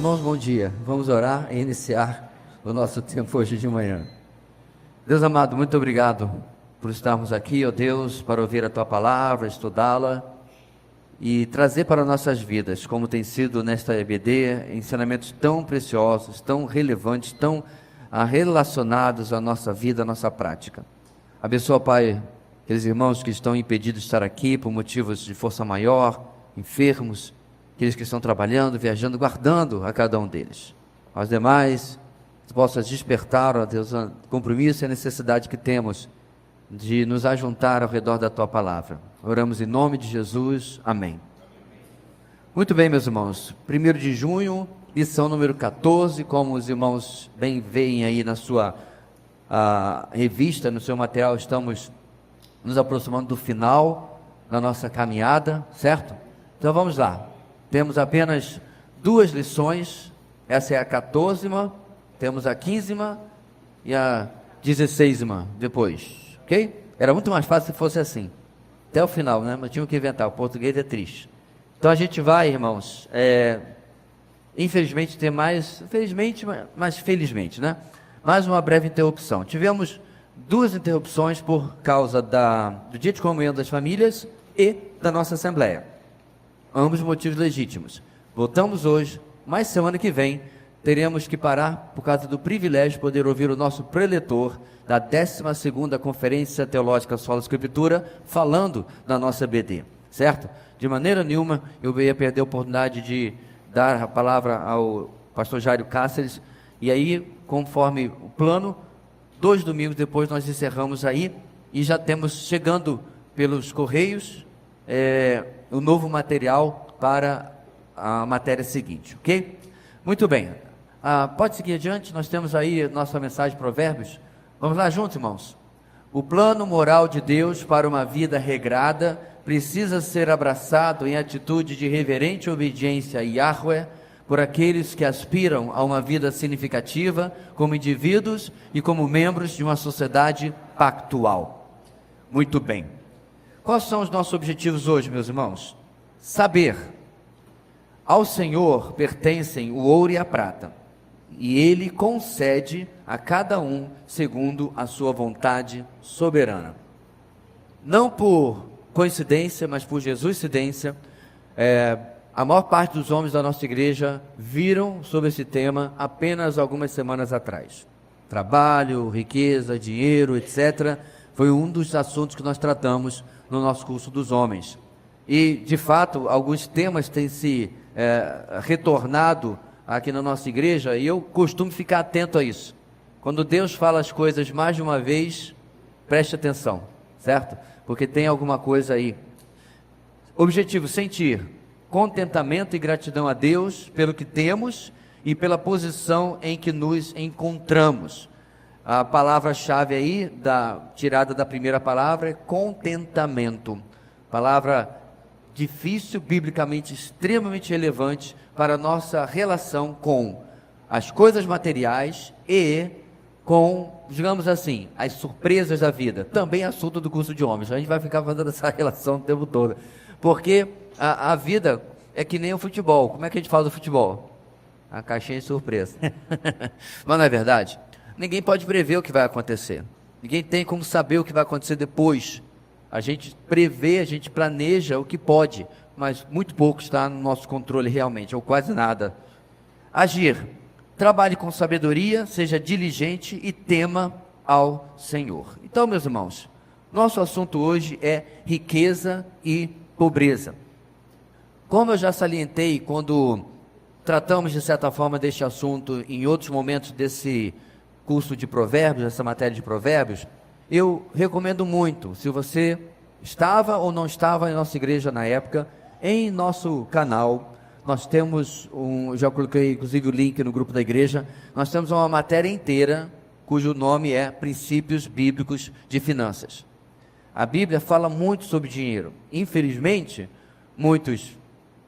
Irmãos, bom dia. Vamos orar e iniciar o nosso tempo hoje de manhã. Deus amado, muito obrigado por estarmos aqui, ó Deus, para ouvir a Tua palavra, estudá-la e trazer para nossas vidas, como tem sido nesta EBD, ensinamentos tão preciosos, tão relevantes, tão relacionados à nossa vida, à nossa prática. Abençoa, Pai, aqueles irmãos que estão impedidos de estar aqui por motivos de força maior, enfermos, aqueles que estão trabalhando, viajando, guardando a cada um deles. Aos demais, possas despertar, ó Deus, o compromisso e a necessidade que temos de nos ajuntar ao redor da Tua palavra. Oramos em nome de Jesus, amém. Muito bem, meus irmãos, 1º de junho, lição número 14, como os irmãos bem veem aí na sua revista, no seu material, estamos nos aproximando do final da nossa caminhada, certo? Então vamos lá. Temos apenas 2 lições, essa é a 14ª, temos a 15ª e a 16ª depois, ok? Era muito mais fácil se fosse assim, até o final, né? Mas tinha que inventar, o português é triste. Então a gente vai, irmãos, infelizmente ter mais, felizmente, mas felizmente, né? Mais uma breve interrupção. Tivemos 2 interrupções por causa do dia de comunhão das famílias e da nossa assembleia. Ambos motivos legítimos. Voltamos hoje, mas semana que vem teremos que parar por causa do privilégio de poder ouvir o nosso preletor da 12ª Conferência Teológica Sola Escritura falando da nossa BD, certo? De maneira nenhuma eu ia perder a oportunidade de dar a palavra ao pastor Jairo Cáceres, e aí, conforme o plano, 2 domingos depois nós encerramos aí e já temos chegando pelos correios o novo material para a matéria seguinte, ok? Muito bem, pode seguir adiante, nós temos aí nossa mensagem de Provérbios. Vamos lá juntos, irmãos. O plano moral de Deus para uma vida regrada precisa ser abraçado em atitude de reverente obediência a Yahweh por aqueles que aspiram a uma vida significativa como indivíduos e como membros de uma sociedade pactual. Muito bem. Quais são os nossos objetivos hoje, meus irmãos? Saber. Ao Senhor pertencem o ouro e a prata, e Ele concede a cada um segundo a sua vontade soberana. Não por coincidência, mas por Jesuscidência, a maior parte dos homens da nossa igreja viram sobre esse tema apenas algumas semanas atrás. Trabalho, riqueza, dinheiro, etc. Foi um dos assuntos que nós tratamos no nosso curso dos homens. E, de fato, alguns temas têm se retornado aqui na nossa igreja, e eu costumo ficar atento a isso. Quando Deus fala as coisas mais de uma vez, preste atenção, certo? Porque tem alguma coisa aí. Objetivo: sentir contentamento e gratidão a Deus pelo que temos e pela posição em que nos encontramos. A palavra-chave aí, tirada da primeira palavra, é contentamento. Palavra difícil, biblicamente extremamente relevante para a nossa relação com as coisas materiais e com, digamos assim, as surpresas da vida. Também assunto do curso de homens. A gente vai ficar fazendo essa relação o tempo todo. Porque a vida é que nem o futebol. Como é que a gente fala do futebol? A caixinha de surpresa. Mas não é verdade? Ninguém pode prever o que vai acontecer. Ninguém tem como saber o que vai acontecer depois. A gente prevê, a gente planeja o que pode, mas muito pouco está no nosso controle realmente, ou quase nada. Agir. Trabalhe com sabedoria, seja diligente e tema ao Senhor. Então, meus irmãos, nosso assunto hoje é riqueza e pobreza. Como eu já salientei quando tratamos, de certa forma, deste assunto em outros momentos desse curso de provérbios, dessa matéria de provérbios, eu recomendo muito, se você estava ou não estava em nossa igreja na época, em nosso canal, nós temos já coloquei inclusive o link no grupo da igreja, nós temos uma matéria inteira, cujo nome é Princípios Bíblicos de Finanças. A Bíblia fala muito sobre dinheiro. Infelizmente, muitos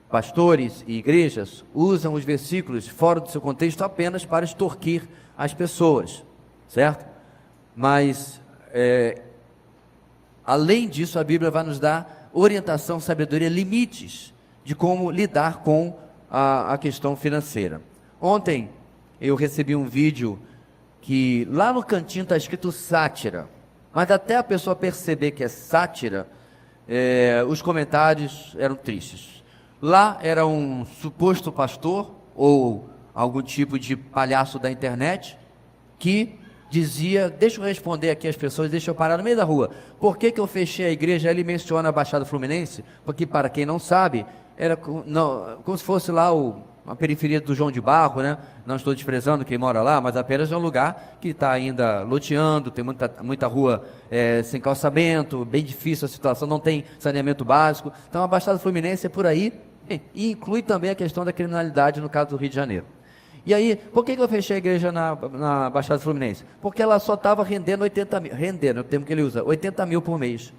pastores e igrejas usam os versículos fora do seu contexto apenas para extorquir as pessoas, certo? Mas além disso, a Bíblia vai nos dar orientação, sabedoria, limites de como lidar com a questão financeira. Ontem eu recebi um vídeo que lá no cantinho está escrito sátira, mas até a pessoa perceber que é sátira, os comentários eram tristes. Lá era um suposto pastor ou algum tipo de palhaço da internet que dizia, deixa eu responder aqui as pessoas, deixa eu parar no meio da rua, por que eu fechei a igreja? Ele menciona a Baixada Fluminense, porque para quem não sabe, era como se fosse lá a periferia do João de Barro, né? Não estou desprezando quem mora lá, mas apenas é um lugar que está ainda loteando, tem muita rua sem calçamento, bem difícil a situação, não tem saneamento básico. Então a Baixada Fluminense é por aí, e inclui também a questão da criminalidade no caso do Rio de Janeiro. E aí, por que eu fechei a igreja na Baixada Fluminense? Porque ela só estava rendendo 80 mil, rendendo, é o termo que ele usa, 80 mil por mês.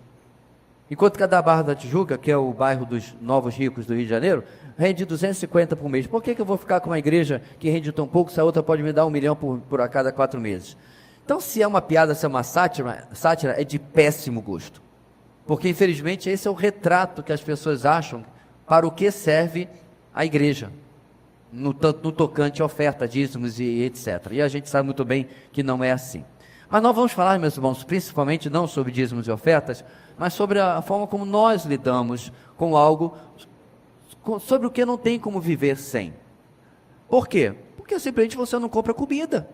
Enquanto que a da Barra da Tijuca, que é o bairro dos novos ricos do Rio de Janeiro, rende 250 por mês. Por que eu vou ficar com uma igreja que rende tão pouco, se a outra pode me dar 1 milhão por a cada 4 meses? Então, se é uma piada, se é uma sátira é de péssimo gosto. Porque, infelizmente, esse é o retrato que as pessoas acham para o que serve a igreja, no tocante a oferta, dízimos e etc. E a gente sabe muito bem que não é assim. Mas nós vamos falar, meus irmãos, principalmente não sobre dízimos e ofertas, mas sobre a forma como nós lidamos com algo, sobre o que não tem como viver sem. Por quê? Porque simplesmente você não compra comida,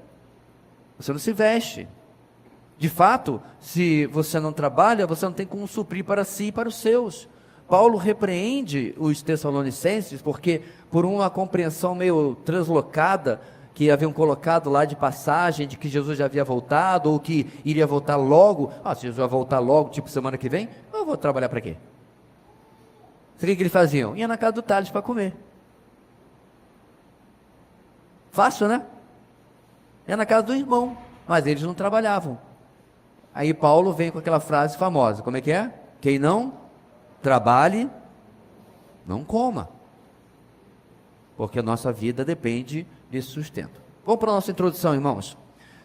você não se veste. De fato, se você não trabalha, você não tem como suprir para si e para os seus. Paulo repreende os Tessalonicenses, porque por uma compreensão meio translocada, que haviam colocado lá de passagem, de que Jesus já havia voltado, ou que iria voltar logo. Se Jesus vai voltar logo, tipo semana que vem, eu vou trabalhar para quê? O que eles faziam? Ia na casa do Tales para comer. Fácil, né? Ia na casa do irmão, mas eles não trabalhavam. Aí Paulo vem com aquela frase famosa, como é que é? Quem não trabalhe, não coma. Porque a nossa vida depende desse sustento. Vamos para a nossa introdução, irmãos.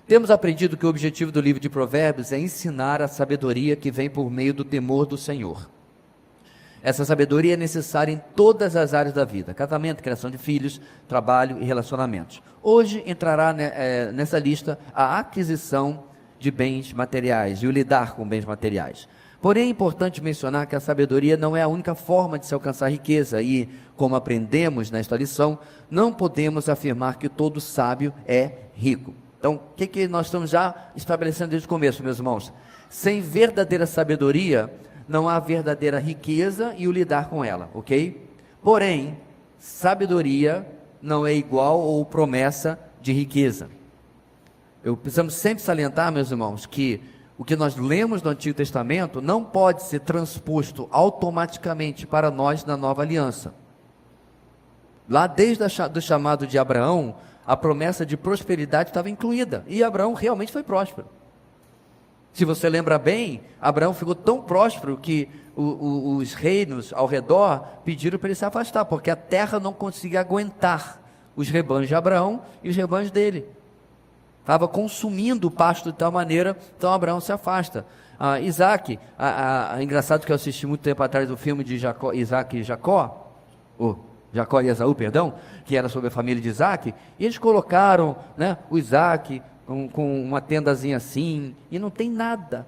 Temos aprendido que o objetivo do livro de Provérbios é ensinar a sabedoria que vem por meio do temor do Senhor. Essa sabedoria é necessária em todas as áreas da vida: casamento, criação de filhos, trabalho e relacionamentos. Hoje entrará nessa lista a aquisição de bens materiais e o lidar com bens materiais. Porém, é importante mencionar que a sabedoria não é a única forma de se alcançar riqueza e, como aprendemos nesta lição, não podemos afirmar que todo sábio é rico. Então, o que nós estamos já estabelecendo desde o começo, meus irmãos? Sem verdadeira sabedoria, não há verdadeira riqueza e o lidar com ela, ok? Porém, sabedoria não é igual ou promessa de riqueza. Precisamos sempre salientar, meus irmãos, que o que nós lemos no Antigo Testamento não pode ser transposto automaticamente para nós na Nova Aliança. Lá desde o chamado de Abraão, a promessa de prosperidade estava incluída, e Abraão realmente foi próspero. Se você lembra bem, Abraão ficou tão próspero que os reinos ao redor pediram para ele se afastar, porque a terra não conseguia aguentar os rebanhos de Abraão e os rebanhos dele. Estava consumindo o pasto de tal maneira, então Abraão se afasta. Isaac, engraçado que eu assisti muito tempo atrás o filme de Isaac e Jacó, Jacó e Esaú, perdão, que era sobre a família de Isaac, e eles colocaram, né, o Isaac com uma tendazinha assim, e não tem nada,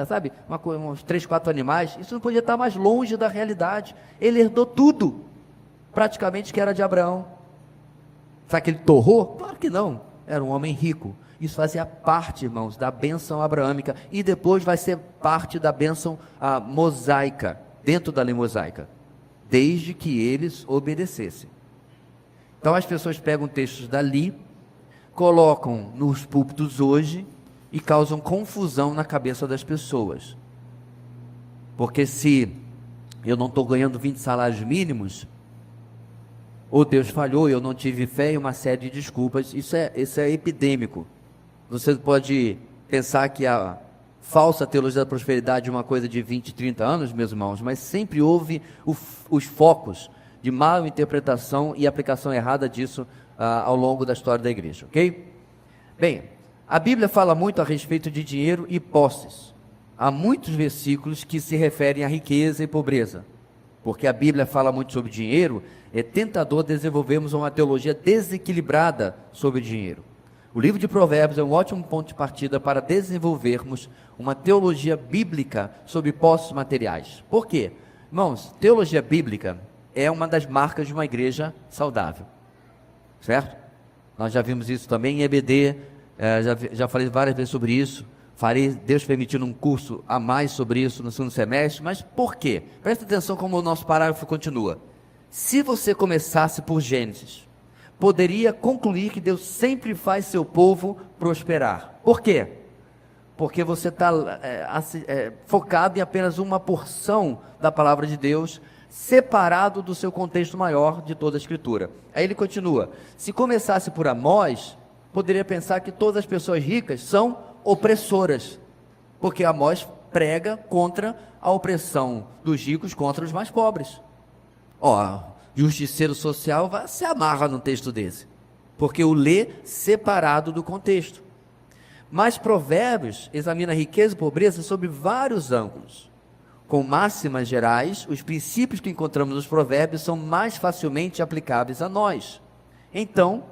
sabe, uns 3, 4 animais, isso não podia estar mais longe da realidade. Ele herdou tudo, praticamente, que era de Abraão. Será que ele torrou? Claro que não, era um homem rico. Isso fazia parte, irmãos, da bênção abraâmica, e depois vai ser parte da bênção mosaica, dentro da lei mosaica, desde que eles obedecessem. Então as pessoas pegam textos dali, colocam nos púlpitos hoje e causam confusão na cabeça das pessoas. Porque se eu não estou ganhando 20 salários mínimos, ou Deus falhou, eu não tive fé, e uma série de desculpas, isso é epidêmico. Você pode pensar que a falsa teologia da prosperidade é uma coisa de 20, 30 anos, meus irmãos, mas sempre houve os focos de mal interpretação e aplicação errada disso ao longo da história da igreja, ok? Bem, a Bíblia fala muito a respeito de dinheiro e posses. Há muitos versículos que se referem à riqueza e pobreza. porque a Bíblia fala muito sobre dinheiro, é tentador desenvolvermos uma teologia desequilibrada sobre dinheiro. O livro de Provérbios é um ótimo ponto de partida para desenvolvermos uma teologia bíblica sobre posses materiais. Por quê? Irmãos, teologia bíblica é uma das marcas de uma igreja saudável, certo? Nós já vimos isso também em EBD, já falei várias vezes sobre isso. Farei, Deus permitindo, um curso a mais sobre isso no segundo semestre. Mas por quê? Presta atenção como o nosso parágrafo continua. Se você começasse por Gênesis, poderia concluir que Deus sempre faz seu povo prosperar. Por quê? Porque você está focado em apenas uma porção da palavra de Deus, separado do seu contexto maior de toda a Escritura. Aí ele continua: se começasse por Amós, poderia pensar que todas as pessoas ricas são opressoras, porque Amós prega contra a opressão dos ricos contra os mais pobres. Justiceiro social se amarra num texto desse, porque o lê separado do contexto. Mas Provérbios examina riqueza e pobreza sob vários ângulos. Com máximas gerais, os princípios que encontramos nos Provérbios são mais facilmente aplicáveis a nós. Então,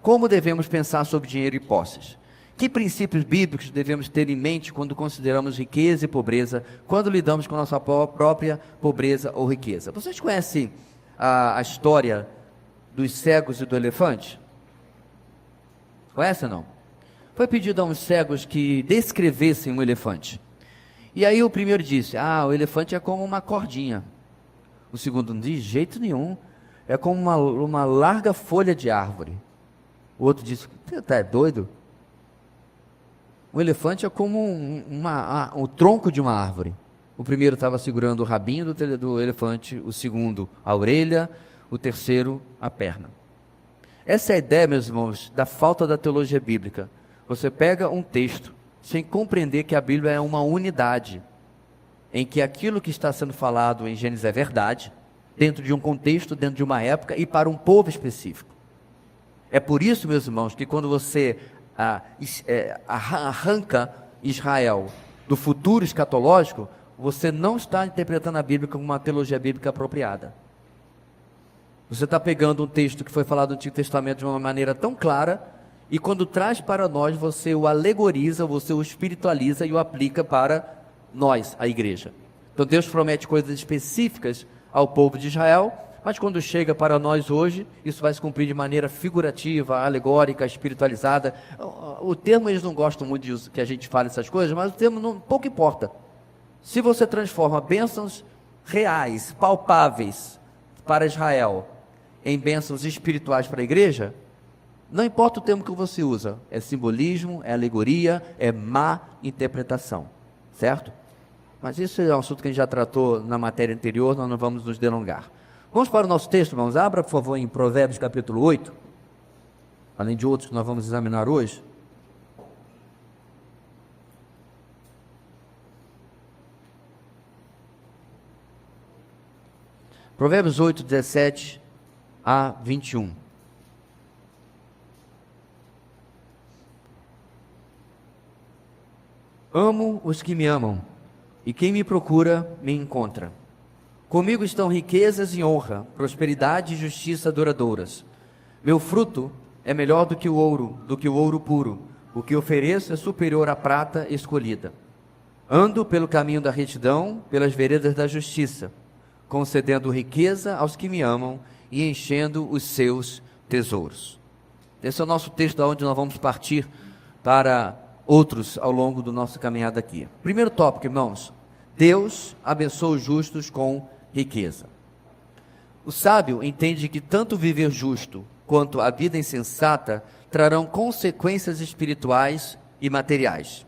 como devemos pensar sobre dinheiro e posses? Que princípios bíblicos devemos ter em mente quando consideramos riqueza e pobreza, quando lidamos com a nossa própria pobreza ou riqueza? Vocês conhecem a história dos cegos e do elefante? Conhecem ou não? Foi pedido a uns cegos que descrevessem um elefante. E aí o primeiro disse: o elefante é como uma cordinha. O segundo: de jeito nenhum, é como uma larga folha de árvore. O outro disse: você está doido? O elefante é como o tronco de uma árvore. O primeiro estava segurando o rabinho do elefante, o segundo a orelha, o terceiro a perna. Essa é a ideia, meus irmãos, da falta da teologia bíblica. Você pega um texto sem compreender que a Bíblia é uma unidade, em que aquilo que está sendo falado em Gênesis é verdade, dentro de um contexto, dentro de uma época e para um povo específico. É por isso, meus irmãos, que quando você arranca Israel do futuro escatológico, você não está interpretando a Bíblia como uma teologia bíblica apropriada. Você está pegando um texto que foi falado no Antigo Testamento de uma maneira tão clara, e quando traz para nós, você o alegoriza, você o espiritualiza e o aplica para nós, a igreja. Então Deus promete coisas específicas ao povo de Israel, mas quando chega para nós hoje, isso vai se cumprir de maneira figurativa, alegórica, espiritualizada. O termo, eles não gostam muito de que a gente fale essas coisas, mas o termo pouco importa. Se você transforma bênçãos reais, palpáveis para Israel, em bênçãos espirituais para a igreja, não importa o termo que você usa, é simbolismo, é alegoria, é má interpretação, certo? Mas isso é um assunto que a gente já tratou na matéria anterior, nós não vamos nos delongar. Vamos para o nosso texto, irmãos. Abra, por favor, em Provérbios capítulo 8, além de outros que nós vamos examinar hoje. Provérbios 8, 17 a 21. Amo os que me amam, e quem me procura me encontra. Comigo estão riquezas e honra, prosperidade e justiça duradouras. Meu fruto é melhor do que o ouro puro. O que ofereço é superior à prata escolhida. Ando pelo caminho da retidão, pelas veredas da justiça, concedendo riqueza aos que me amam e enchendo os seus tesouros. Esse é o nosso texto, da onde nós vamos partir para outros ao longo do nosso caminhada aqui. Primeiro tópico, irmãos: Deus abençoa os justos com riqueza. O sábio entende que tanto viver justo quanto a vida insensata trarão consequências espirituais e materiais.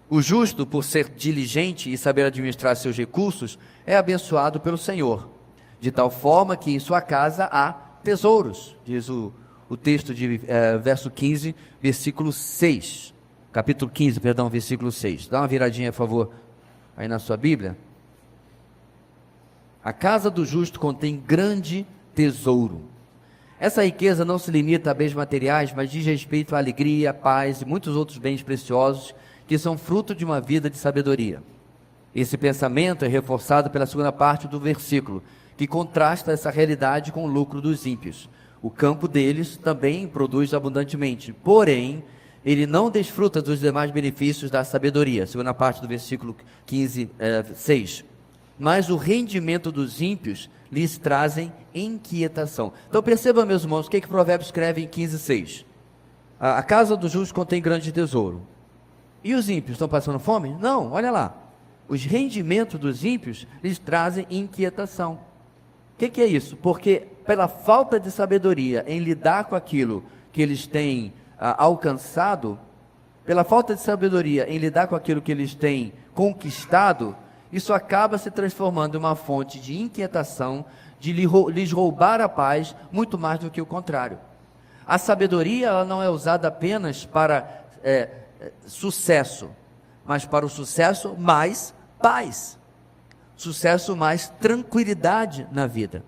O justo, por ser diligente e saber administrar seus recursos, é abençoado pelo Senhor, de tal forma que em sua casa há tesouros, diz o texto de verso 15, versículo 6. Capítulo 15, perdão, versículo 6. Dá uma viradinha, por favor, aí na sua Bíblia. A casa do justo contém grande tesouro. Essa riqueza não se limita a bens materiais, mas diz respeito à alegria, à paz e muitos outros bens preciosos que são fruto de uma vida de sabedoria. Esse pensamento é reforçado pela segunda parte do versículo, que contrasta essa realidade com o lucro dos ímpios. O campo deles também produz abundantemente, porém, ele não desfruta dos demais benefícios da sabedoria. Segunda parte do versículo 15, 6. Mas o rendimento dos ímpios lhes trazem inquietação. Então perceba, meus irmãos, o que Provérbios escreve em 15, 6. A casa do justo contém grande tesouro. E os ímpios estão passando fome? Não, olha lá. Os rendimentos dos ímpios lhes trazem inquietação. O que é isso? Porque pela falta de sabedoria em lidar com aquilo que eles têm alcançado, pela falta de sabedoria em lidar com aquilo que eles têm conquistado, isso acaba se transformando em uma fonte de inquietação, de lhes roubar a paz, muito mais do que o contrário. A sabedoria, ela não é usada apenas para sucesso, mas para o sucesso mais paz, sucesso mais tranquilidade na vida.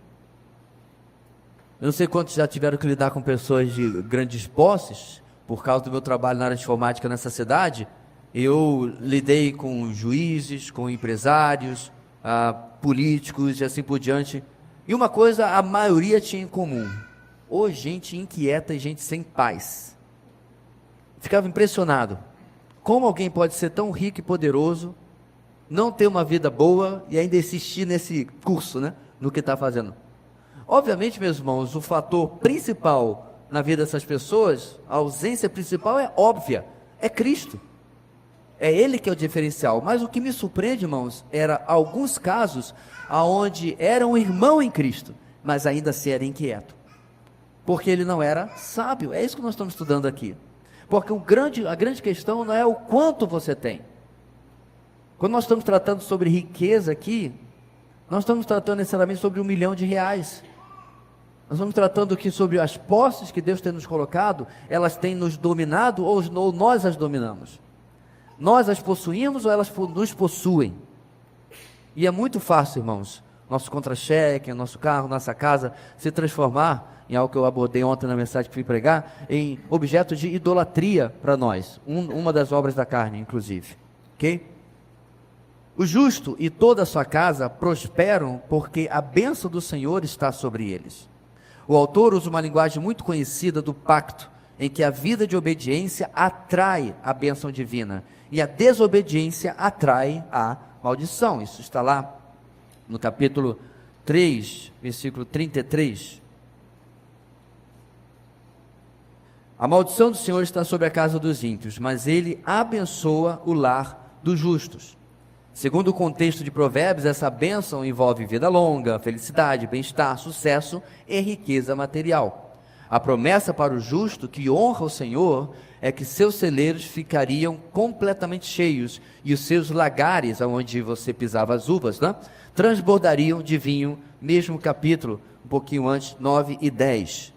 Eu não sei quantos já tiveram que lidar com pessoas de grandes posses, por causa do meu trabalho na área de informática nessa cidade. Eu lidei com juízes, com empresários, políticos e assim por diante. E uma coisa a maioria tinha em comum: ou gente inquieta e gente sem paz. Ficava impressionado. Como alguém pode ser tão rico e poderoso, não ter uma vida boa e ainda insistir nesse curso, né? No que está fazendo. Obviamente, meus irmãos, o fator principal na vida dessas pessoas, a ausência principal é óbvia, é Cristo. É Ele que é o diferencial. Mas o que me surpreende, irmãos, era alguns casos onde era um irmão em Cristo, mas ainda assim era inquieto, porque ele não era sábio. É isso que nós estamos estudando aqui. Porque a grande questão não é o quanto você tem. Quando nós estamos tratando sobre riqueza aqui, nós estamos tratando necessariamente sobre R$1 milhão. Nós estamos tratando aqui sobre as posses que Deus tem nos colocado. Elas têm nos dominado ou nós as dominamos? Nós as possuímos ou elas nos possuem? E é muito fácil, irmãos, nosso contra-cheque, nosso carro, nossa casa, se transformar em algo que eu abordei ontem na mensagem que fui pregar, em objeto de idolatria para nós. Uma das obras da carne, inclusive. Ok? O justo e toda a sua casa prosperam porque a bênção do Senhor está sobre eles. O autor usa uma linguagem muito conhecida do pacto, em que a vida de obediência atrai a bênção divina e a desobediência atrai a maldição. Isso está lá no capítulo 3, versículo 33. A maldição do Senhor está sobre a casa dos ímpios, mas Ele abençoa o lar dos justos. Segundo o contexto de Provérbios, essa bênção envolve vida longa, felicidade, bem-estar, sucesso e riqueza material. A promessa para o justo que honra o Senhor é que seus celeiros ficariam completamente cheios e os seus lagares, onde você pisava as uvas, né, transbordariam de vinho. Mesmo capítulo, um pouquinho antes, 9 e 10.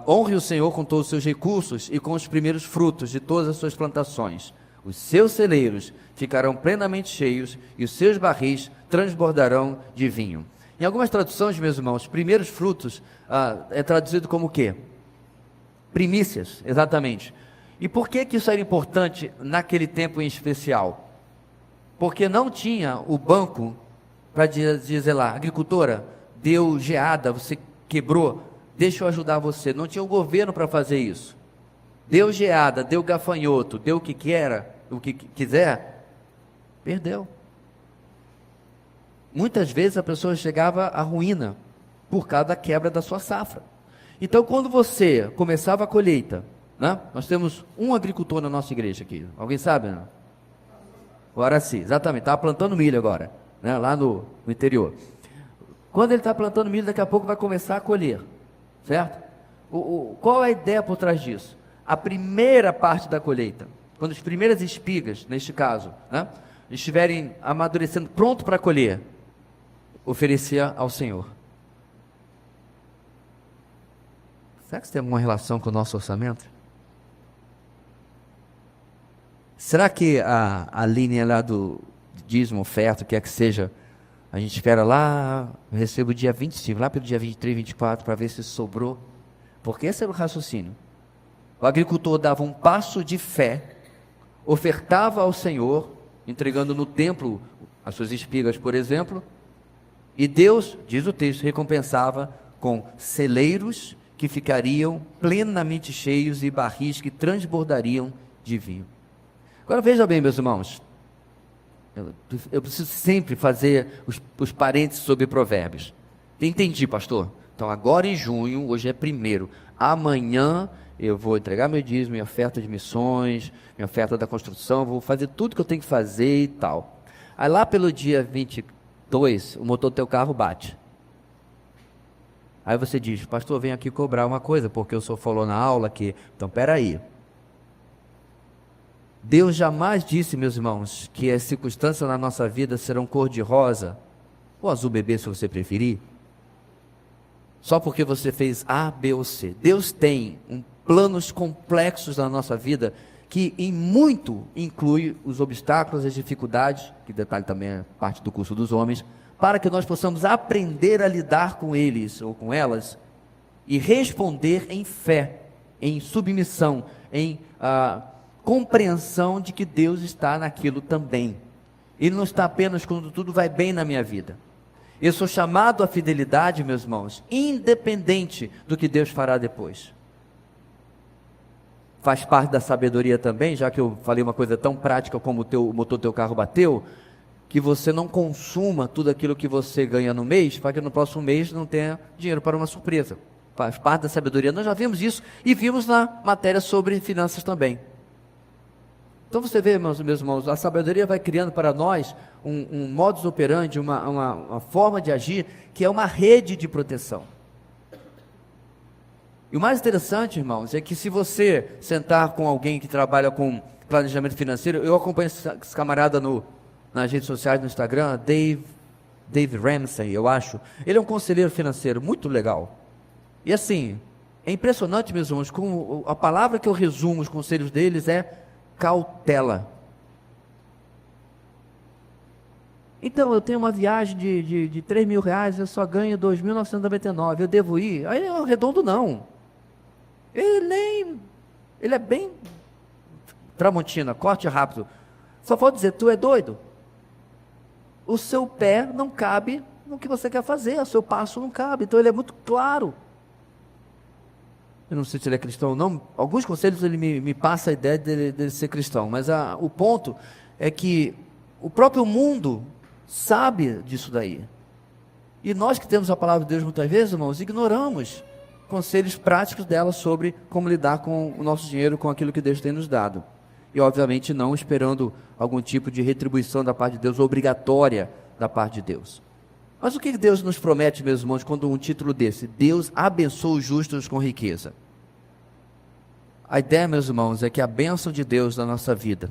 Honre o Senhor com todos os seus recursos e com os primeiros frutos de todas as suas plantações. Os seus celeiros ficarão plenamente cheios e os seus barris transbordarão de vinho. Em algumas traduções, meus irmãos, primeiros frutos é traduzido como o quê? Primícias, exatamente. E por que isso era importante naquele tempo em especial? Porque não tinha o banco para dizer lá: agricultora, deu geada, você quebrou, deixa eu ajudar você. Não tinha o governo para fazer isso. Deu geada, deu gafanhoto, deu o que quiser, perdeu. Muitas vezes a pessoa chegava à ruína por causa da quebra da sua safra. Então, quando você começava a colheita, né? Nós temos um agricultor na nossa igreja aqui, alguém sabe? Né? O Araci, exatamente, estava plantando milho agora, né? Lá no interior. Quando ele está plantando milho, daqui a pouco vai começar a colher, certo? Qual é a ideia por trás disso? A primeira parte da colheita, quando as primeiras espigas, neste caso, né, estiverem amadurecendo, pronto para colher, oferecia ao Senhor. Será que isso tem alguma relação com o nosso orçamento? Será que a linha lá do dízimo, oferta, o que é que seja, a gente espera lá, eu recebo dia 25, lá pelo dia 23, 24, para ver se sobrou? Porque esse era o raciocínio. O agricultor dava um passo de fé, ofertava ao Senhor, entregando no templo as suas espigas, por exemplo, E Deus, diz o texto, recompensava com celeiros que ficariam plenamente cheios e barris que transbordariam de vinho. Agora veja bem, meus irmãos, eu preciso sempre fazer os parênteses sobre provérbios. Entendi, pastor. Então agora em junho, hoje é 1º, amanhã eu vou entregar meu dízimo, minha oferta de missões, minha oferta da construção, vou fazer tudo que eu tenho que fazer e tal. Aí lá pelo dia 22, o motor do teu carro bate. Aí você diz, pastor, vem aqui cobrar uma coisa, porque o senhor falou na aula que... Então, peraí. Deus jamais disse, meus irmãos, que as circunstâncias na nossa vida serão cor-de-rosa, ou azul bebê, se você preferir, só porque você fez A, B ou C. Deus tem planos complexos na nossa vida, que em muito inclui os obstáculos, as dificuldades, que detalhe também é parte do curso dos homens, para que nós possamos aprender a lidar com eles ou com elas e responder em fé, em submissão, em compreensão de que Deus está naquilo também. Ele não está apenas quando tudo vai bem na minha vida. Eu sou chamado à fidelidade, meus irmãos, independente do que Deus fará depois. Faz parte da sabedoria também, já que eu falei uma coisa tão prática como o motor do teu carro bateu, que você não consuma tudo aquilo que você ganha no mês, para que no próximo mês não tenha dinheiro para uma surpresa. Faz parte da sabedoria. Nós já vimos isso e vimos na matéria sobre finanças também. Então você vê, meus irmãos, a sabedoria vai criando para nós um modus operandi, uma forma de agir, que é uma rede de proteção. E o mais interessante, irmãos, é que se você sentar com alguém que trabalha com planejamento financeiro, eu acompanho esse camarada nas redes sociais, no Instagram, Dave Ramsey, eu acho. Ele é um conselheiro financeiro muito legal. E assim, é impressionante, meus irmãos, com a palavra que eu resumo os conselhos deles é cautela. Então, eu tenho uma viagem de 3 mil reais, eu só ganho 2.999, eu devo ir? Aí é redondo não. Ele é bem Tramontina, corte rápido. Só pode dizer, tu é doido? O seu pé não cabe no que você quer fazer, o seu passo não cabe, então ele é muito claro. Eu não sei se ele é cristão ou não, alguns conselhos ele me passa a ideia dele ser cristão, mas o ponto é que o próprio mundo sabe disso daí. E nós que temos a palavra de Deus muitas vezes, irmãos, ignoramos conselhos práticos dela sobre como lidar com o nosso dinheiro, com aquilo que Deus tem nos dado. E obviamente não esperando algum tipo de retribuição da parte de Deus, obrigatória da parte de Deus. Mas o que Deus nos promete, meus irmãos, quando um título desse? Deus abençoa os justos com riqueza. A ideia, meus irmãos, é que a bênção de Deus na nossa vida,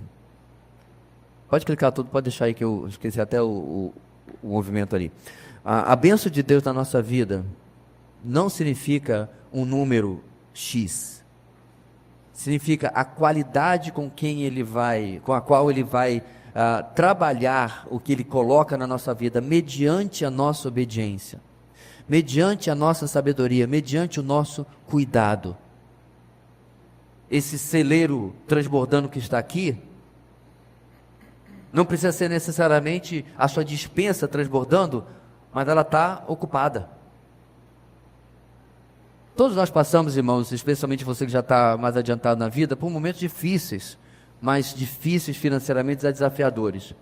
pode clicar tudo, pode deixar aí que eu esqueci até o movimento ali. A bênção de Deus na nossa vida não significa um número X. Significa a qualidade com a qual Ele vai trabalhar o que Ele coloca na nossa vida, mediante a nossa obediência, mediante a nossa sabedoria, mediante o nosso cuidado. Esse celeiro transbordando que está aqui, não precisa ser necessariamente a sua despensa transbordando, mas ela está ocupada. Todos nós passamos, irmãos, especialmente você que já está mais adiantado na vida, por momentos difíceis, mais difíceis financeiramente, desafiadores.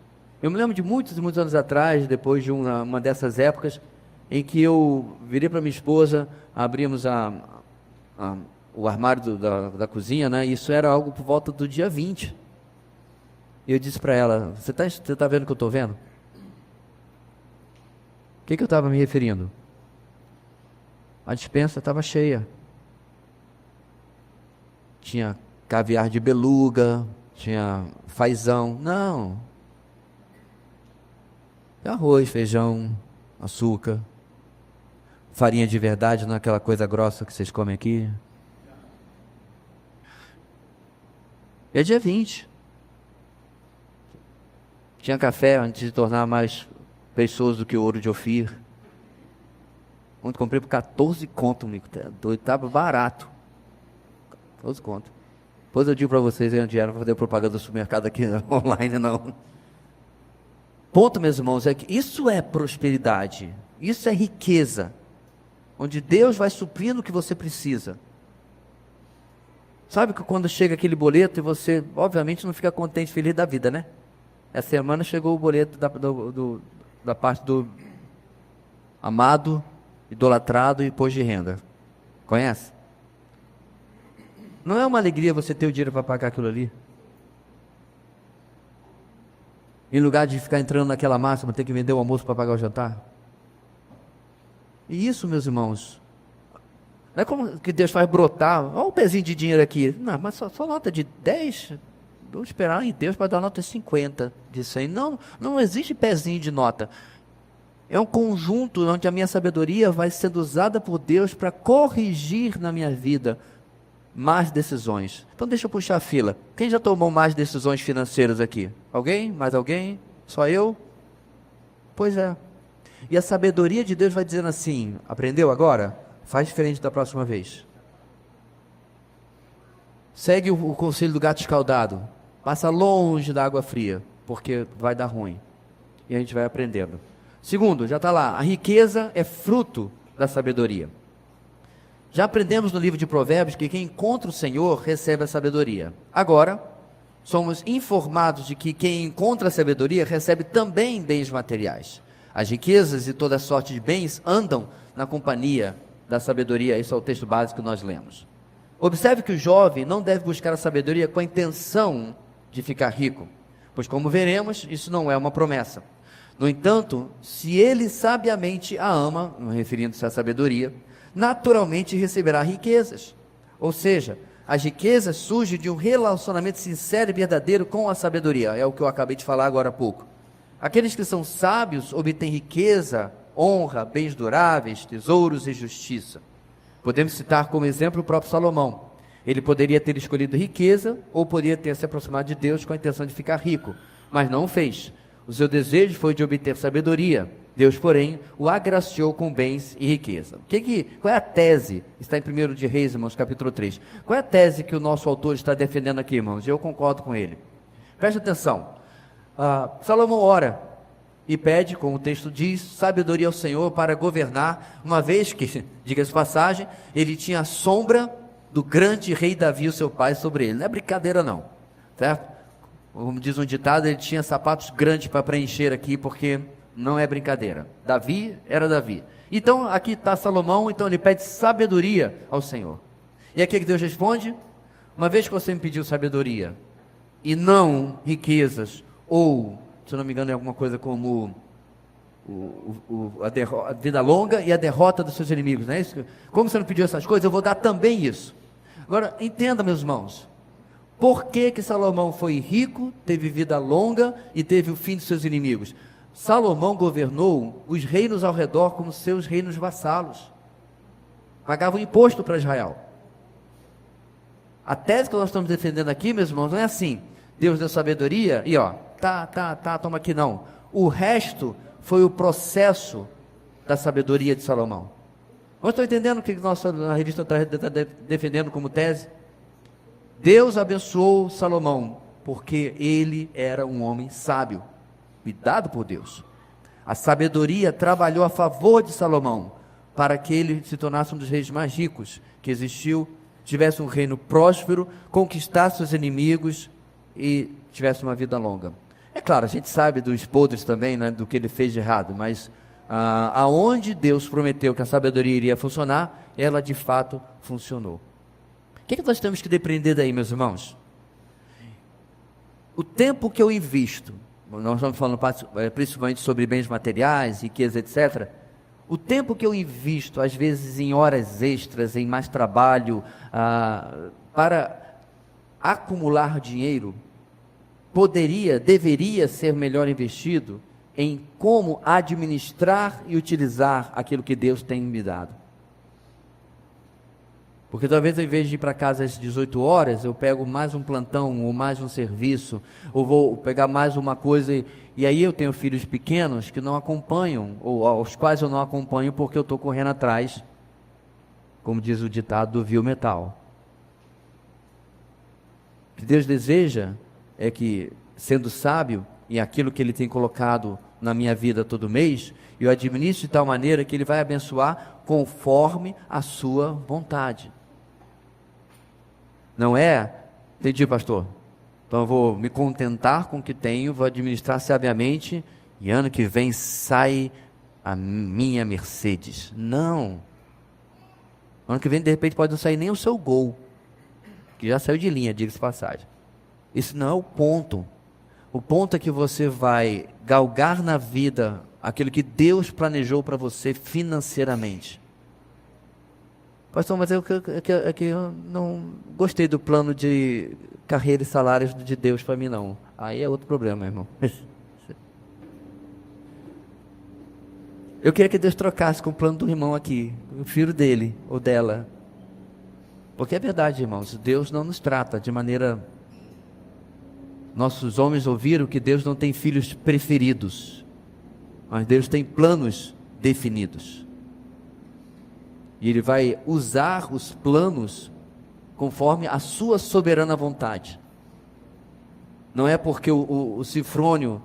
Eu me lembro de muitos anos atrás, depois de uma dessas épocas, em que eu virei para minha esposa, abrimos o armário da cozinha, né? Isso era algo por volta do dia 20. E eu disse para ela, você tá vendo o que eu estou vendo? O que eu estava me referindo? A despensa estava cheia. Tinha caviar de beluga, tinha fazão. Não. Arroz, feijão, açúcar, farinha de verdade, não é aquela coisa grossa que vocês comem aqui. É dia 20. Tinha café antes de tornar mais preçoso do que o ouro de Ofir. Ontem comprei por 14 conto, estava barato. 14 conto. Depois eu digo para vocês aí onde era, não vou fazer propaganda do supermercado aqui online, não. Ponto, meus irmãos, é que isso é prosperidade. Isso é riqueza, onde Deus vai suprindo o que você precisa. Sabe que quando chega aquele boleto e você, obviamente, não fica contente, feliz da vida, né? Essa semana chegou o boleto da parte do amado, idolatrado e imposto de renda. Conhece? Não é uma alegria você ter o dinheiro para pagar aquilo ali? Em lugar de ficar entrando naquela máxima, ter que vender o almoço para pagar o jantar? E isso, meus irmãos, não é como que Deus faz brotar, olha um pezinho de dinheiro aqui, não, mas só nota de 10, vamos esperar em Deus para dar nota de 50, de 100, não existe pezinho de nota, é um conjunto onde a minha sabedoria vai sendo usada por Deus para corrigir na minha vida más decisões. Então deixa eu puxar a fila, quem já tomou más decisões financeiras aqui? Alguém? Mais alguém? Só eu? Pois é. E a sabedoria de Deus vai dizendo assim, aprendeu agora? Faz diferente da próxima vez. Segue o conselho do gato escaldado. Passa longe da água fria, porque vai dar ruim. E a gente vai aprendendo. Segundo, já está lá, a riqueza é fruto da sabedoria. Já aprendemos no livro de Provérbios que quem encontra o Senhor recebe a sabedoria. Agora, somos informados de que quem encontra a sabedoria recebe também bens materiais. As riquezas e toda sorte de bens andam na companhia da sabedoria. Esse é o texto básico que nós lemos. Observe que o jovem não deve buscar a sabedoria com a intenção de ficar rico, pois como veremos, isso não é uma promessa. No entanto, se ele sabiamente a ama, referindo-se à sabedoria, naturalmente receberá riquezas. Ou seja, as riquezas surgem de um relacionamento sincero e verdadeiro com a sabedoria. É o que eu acabei de falar agora há pouco. Aqueles que são sábios obtêm riqueza, honra, bens duráveis, tesouros e justiça. Podemos citar como exemplo o próprio Salomão. Ele poderia ter escolhido riqueza ou poderia ter se aproximado de Deus com a intenção de ficar rico, mas não o fez. O seu desejo foi de obter sabedoria. Deus, porém, o agraciou com bens e riqueza. Qual é a tese? Está em 1 de Reis, irmãos, capítulo 3. Qual é a tese que o nosso autor está defendendo aqui, irmãos? Eu concordo com ele. Preste atenção. Salomão ora e pede, como o texto diz, sabedoria ao Senhor para governar, uma vez que, diga-se de passagem, ele tinha a sombra do grande rei Davi, o seu pai, sobre ele. Não é brincadeira não, certo? Como diz um ditado, ele tinha sapatos grandes para preencher aqui, porque não é brincadeira. Davi era Davi. Então, aqui está Salomão, então ele pede sabedoria ao Senhor. E aqui que Deus responde, uma vez que você me pediu sabedoria, e não riquezas, ou, se não me engano, é alguma coisa como a vida longa e a derrota dos seus inimigos, não é isso? Como você não pediu essas coisas, eu vou dar também isso. Agora, entenda, meus irmãos, por que Salomão foi rico, teve vida longa e teve o fim de seus inimigos? Salomão governou os reinos ao redor como seus reinos vassalos, pagavam imposto para Israel. A tese que nós estamos defendendo aqui, meus irmãos, não é assim, Deus deu sabedoria e toma aqui não. O resto foi o processo da sabedoria de Salomão. Vocês estão entendendo o que a revista está defendendo como tese? Deus abençoou Salomão, porque ele era um homem sábio, cuidado por Deus. A sabedoria trabalhou a favor de Salomão, para que ele se tornasse um dos reis mais ricos que existiu, tivesse um reino próspero, conquistasse os inimigos e tivesse uma vida longa. É claro, a gente sabe dos podres também, né, do que ele fez de errado, mas aonde Deus prometeu que a sabedoria iria funcionar, ela de fato funcionou. O que nós temos que depender daí, meus irmãos? O tempo que eu invisto, nós estamos falando principalmente sobre bens materiais, riqueza, etc. O tempo que eu invisto, às vezes em horas extras, em mais trabalho, para acumular dinheiro, deveria ser melhor investido em como administrar e utilizar aquilo que Deus tem me dado. Porque talvez ao invés de ir para casa às 18 horas, eu pego mais um plantão, ou mais um serviço, ou vou pegar mais uma coisa, e aí eu tenho filhos pequenos que não acompanham, ou aos quais eu não acompanho porque eu estou correndo atrás, como diz o ditado, do vil metal. O que Deus deseja é que, sendo sábio em aquilo que Ele tem colocado na minha vida todo mês, eu administro de tal maneira que Ele vai abençoar conforme a sua vontade. Não é, entendi, pastor, então eu vou me contentar com o que tenho, vou administrar sabiamente, e ano que vem sai a minha Mercedes. Não. Ano que vem, de repente, pode não sair nem o seu Gol, que já saiu de linha, diga-se de passagem. Isso não é o ponto. O ponto é que você vai galgar na vida aquilo que Deus planejou para você financeiramente. Pastor, mas eu não gostei do plano de carreira e salários de Deus para mim, não. Aí é outro problema, irmão. Eu queria que Deus trocasse com o plano do irmão aqui, o filho dele ou dela. Porque é verdade, irmãos, Deus não nos trata de maneira... Nossos homens ouviram que Deus não tem filhos preferidos, mas Deus tem planos definidos. E Ele vai usar os planos conforme a sua soberana vontade. Não é porque o Cifrônio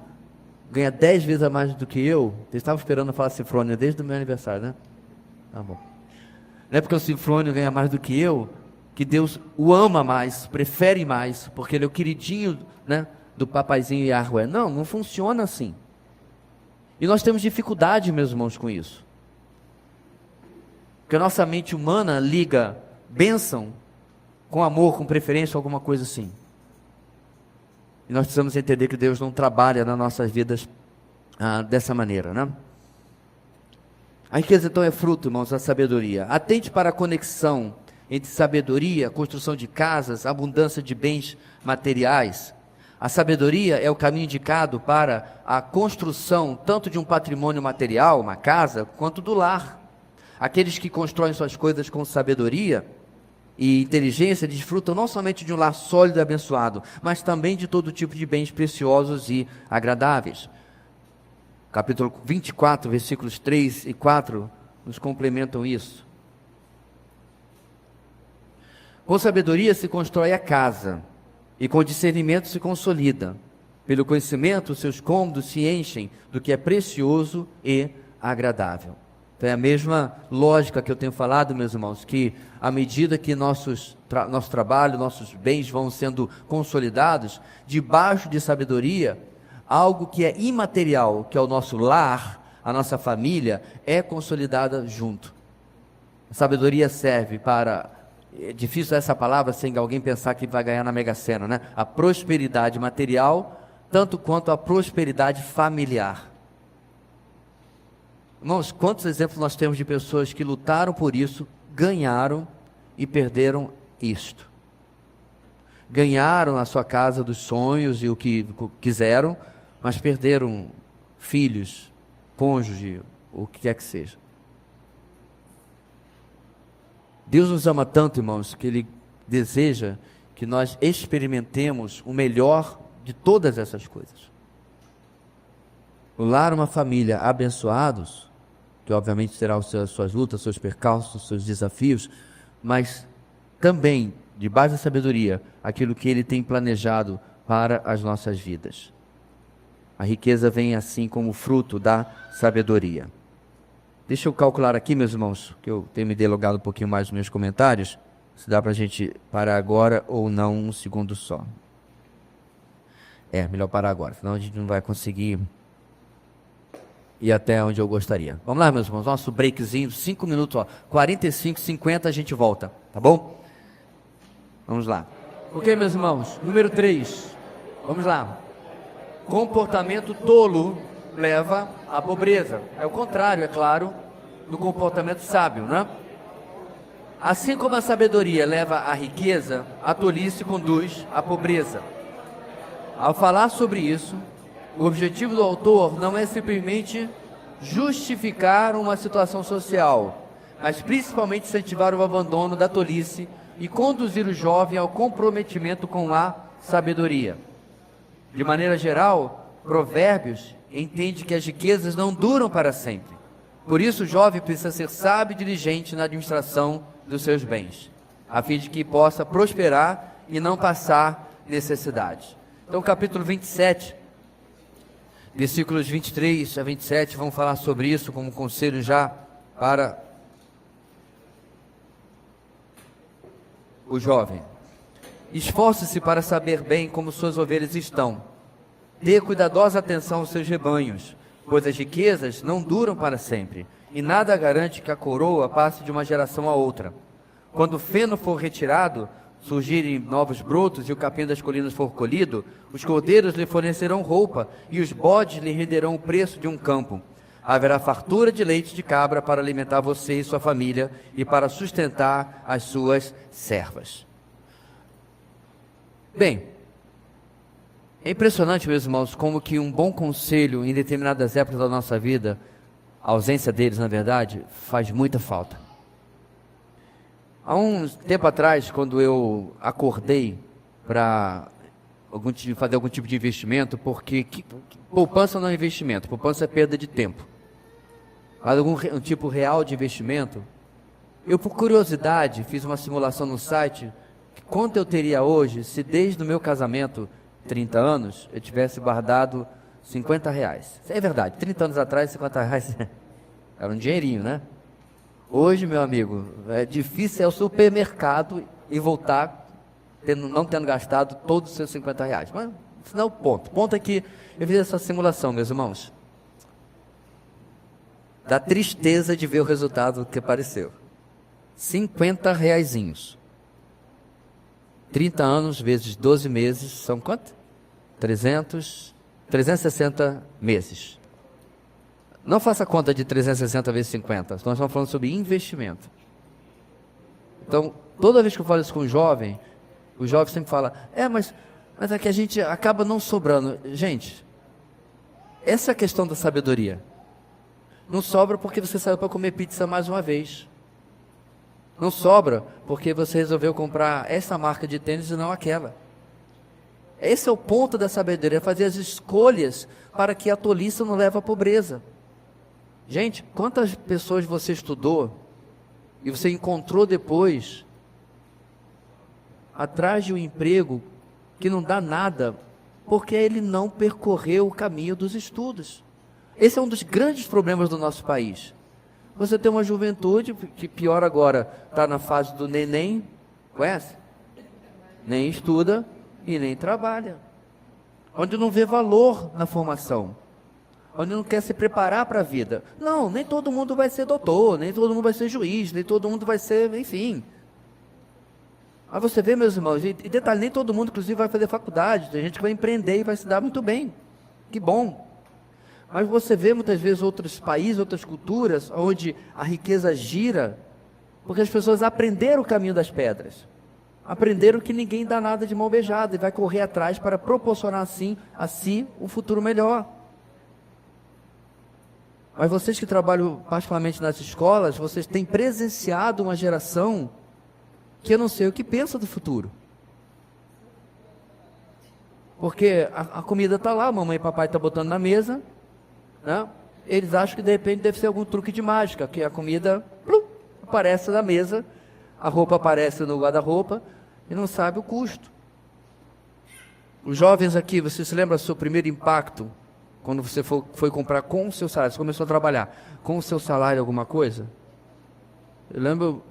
ganha 10 vezes a mais do que eu. Vocês estavam esperando eu falar Cifrônio desde o meu aniversário, né? Tá bom. Não é porque o Cifrônio ganha mais do que eu, que Deus o ama mais, prefere mais, porque ele é o queridinho, né, do papaizinho Yahweh. Não, não funciona assim. E nós temos dificuldade, meus irmãos, com isso. Porque a nossa mente humana liga bênção com amor, com preferência, alguma coisa assim. E nós precisamos entender que Deus não trabalha nas nossas vidas dessa maneira, né? A riqueza então é fruto, irmãos, da sabedoria. Atente para a conexão entre sabedoria, construção de casas, abundância de bens materiais. A sabedoria é o caminho indicado para a construção tanto de um patrimônio material, uma casa, quanto do lar. Aqueles que constroem suas coisas com sabedoria e inteligência desfrutam não somente de um lar sólido e abençoado, mas também de todo tipo de bens preciosos e agradáveis. Capítulo 24, versículos 3 e 4 nos complementam isso. Com sabedoria se constrói a casa, e com discernimento se consolida. Pelo conhecimento, os seus cômodos se enchem do que é precioso e agradável. Então é a mesma lógica que eu tenho falado, meus irmãos, que à medida que nosso trabalho, nossos bens vão sendo consolidados, debaixo de sabedoria, algo que é imaterial, que é o nosso lar, a nossa família, é consolidada junto. A sabedoria serve para... É difícil essa palavra sem alguém pensar que vai ganhar na Mega Sena, né? A prosperidade material, tanto quanto a prosperidade familiar. Irmãos, quantos exemplos nós temos de pessoas que lutaram por isso, ganharam e perderam isto. Ganharam a sua casa dos sonhos e o que quiseram, mas perderam filhos, cônjuge, o que quer que seja. Deus nos ama tanto, irmãos, que Ele deseja que nós experimentemos o melhor de todas essas coisas. O lar, uma família abençoados, que obviamente terá suas lutas, seus percalços, seus desafios, mas também, debaixo da sabedoria, aquilo que Ele tem planejado para as nossas vidas. A riqueza vem assim como fruto da sabedoria. Deixa eu calcular aqui, meus irmãos, que eu tenho me delongado um pouquinho mais nos meus comentários, se dá para a gente parar agora ou não, um segundo só. Melhor parar agora, senão a gente não vai conseguir ir até onde eu gostaria. Vamos lá, meus irmãos, nosso breakzinho, 5 minutos, 45, 50 a gente volta, tá bom? Vamos lá. Ok, meus irmãos, número 3, vamos lá. Comportamento tolo leva à pobreza. É o contrário, é claro, do comportamento sábio, né? Assim como a sabedoria leva à riqueza, a tolice conduz à pobreza. Ao falar sobre isso, o objetivo do autor não é simplesmente justificar uma situação social, mas principalmente incentivar o abandono da tolice e conduzir o jovem ao comprometimento com a sabedoria. De maneira geral, Provérbios entende que as riquezas não duram para sempre. Por isso, o jovem precisa ser sábio e diligente na administração dos seus bens, a fim de que possa prosperar e não passar necessidade. Então, capítulo 27, Versículos 23 a 27 vão falar sobre isso como conselho já para o jovem. Esforce-se para saber bem como suas ovelhas estão. Dê cuidadosa atenção aos seus rebanhos, pois as riquezas não duram para sempre, e nada garante que a coroa passe de uma geração a outra. Quando o feno for retirado, surgirem novos brotos e o capim das colinas for colhido, os cordeiros lhe fornecerão roupa e os bodes lhe renderão o preço de um campo. Haverá fartura de leite de cabra para alimentar você e sua família e para sustentar as suas servas. Bem, é impressionante, meus irmãos, como que um bom conselho em determinadas épocas da nossa vida, a ausência deles, na verdade, faz muita falta. Há um tempo atrás, quando eu acordei para fazer algum tipo de investimento, porque poupança não é investimento, poupança é perda de tempo. Mas algum tipo real de investimento, eu por curiosidade fiz uma simulação no site, quanto eu teria hoje se desde o meu casamento, 30 anos, eu tivesse guardado R$50. Isso é verdade, 30 anos atrás, R$50 era um dinheirinho, né? Hoje, meu amigo, é difícil ir ao supermercado e voltar não tendo gastado todos os seus R$50. Mas isso não é o ponto. O ponto é que eu fiz essa simulação, meus irmãos. Dá tristeza de ver o resultado que apareceu. R$50. 30 anos vezes 12 meses, são quanto? 360 meses. Não faça conta de 360 vezes 50, nós estamos falando sobre investimento. Então, toda vez que eu falo isso com o jovem sempre fala, mas é que a gente acaba não sobrando. Gente, essa é a questão da sabedoria. Não sobra porque você saiu para comer pizza mais uma vez. Não sobra porque você resolveu comprar essa marca de tênis e não aquela. Esse é o ponto da sabedoria, fazer as escolhas para que a tolice não leve à pobreza. Gente, quantas pessoas você estudou e você encontrou depois atrás de um emprego que não dá nada porque ele não percorreu o caminho dos estudos? Esse é um dos grandes problemas do nosso país. Você tem uma juventude que pior agora está na fase do neném, conhece? Nem estuda e nem trabalha, onde não vê valor na formação, onde não quer se preparar para a vida. Não, nem todo mundo vai ser doutor, nem todo mundo vai ser juiz, nem todo mundo vai ser, enfim. Mas você vê, meus irmãos, e detalhe, nem todo mundo, inclusive, vai fazer faculdade. Tem gente que vai empreender e vai se dar muito bem. Que bom. Mas você vê muitas vezes outros países, outras culturas, onde a riqueza gira, porque as pessoas aprenderam o caminho das pedras. Aprenderam que ninguém dá nada de mão beijada e vai correr atrás para proporcionar assim a si um futuro melhor. Mas vocês que trabalham particularmente nas escolas, vocês têm presenciado uma geração que eu não sei o que pensa do futuro. Porque a comida está lá, mamãe e papai estão botando na mesa, né? Eles acham que de repente deve ser algum truque de mágica, que a comida aparece na mesa, a roupa aparece no guarda-roupa e não sabe o custo. Os jovens aqui, você se lembra do seu primeiro impacto? Quando você foi comprar com o seu salário, você começou a trabalhar com o seu salário alguma coisa? Eu lembro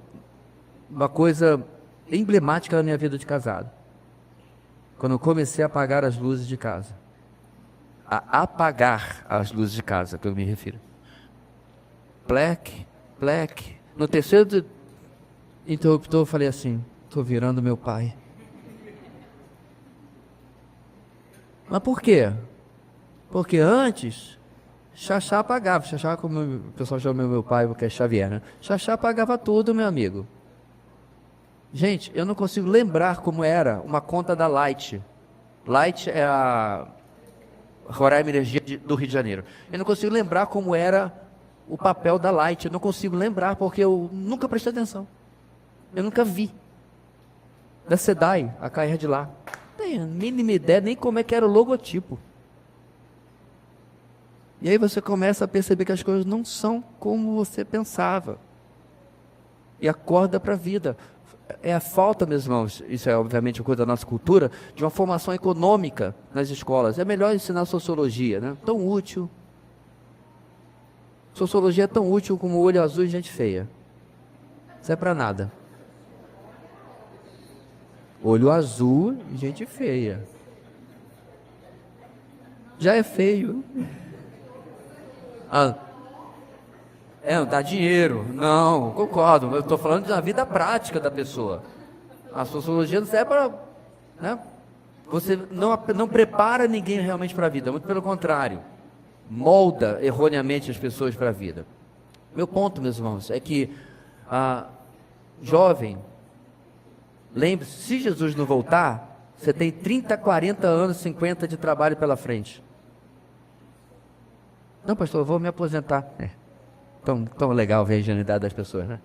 uma coisa emblemática da minha vida de casado. Quando eu comecei a apagar as luzes de casa. A apagar as luzes de casa, que eu me refiro. Plec. No terceiro interruptor eu falei assim, estou virando meu pai. Mas por quê? Porque antes, Xaxá apagava. Xaxá, como o pessoal chama meu pai, porque é Xavier, né? Xaxá apagava tudo, meu amigo. Gente, eu não consigo lembrar como era uma conta da Light. Light é a Roraima Energia do Rio de Janeiro. Eu não consigo lembrar como era o papel da Light. Eu não consigo lembrar porque eu nunca prestei atenção. Eu nunca vi. Da SEDAI, a carreira de lá. Não tenho a mínima ideia nem como é que era o logotipo. E aí você começa a perceber que as coisas não são como você pensava. e acorda para a vida. É a falta, meus irmãos, isso é obviamente uma coisa da nossa cultura, de uma formação econômica nas escolas. É melhor ensinar sociologia, né? Tão útil. Sociologia é tão útil como olho azul e gente feia. Isso é para nada. Olho azul e gente feia. Já é feio. Não dá dinheiro. Não, concordo. Eu estou falando da vida prática da pessoa. A sociologia não serve para... Né? Você não prepara ninguém realmente para a vida. Muito pelo contrário. Molda erroneamente as pessoas para a vida. Meu ponto, meus irmãos, é que jovem, lembre-se, se Jesus não voltar, você tem 30, 40 anos, 50 de trabalho pela frente. Não, pastor, eu vou me aposentar. Tão legal ver a ingenuidade das pessoas, né?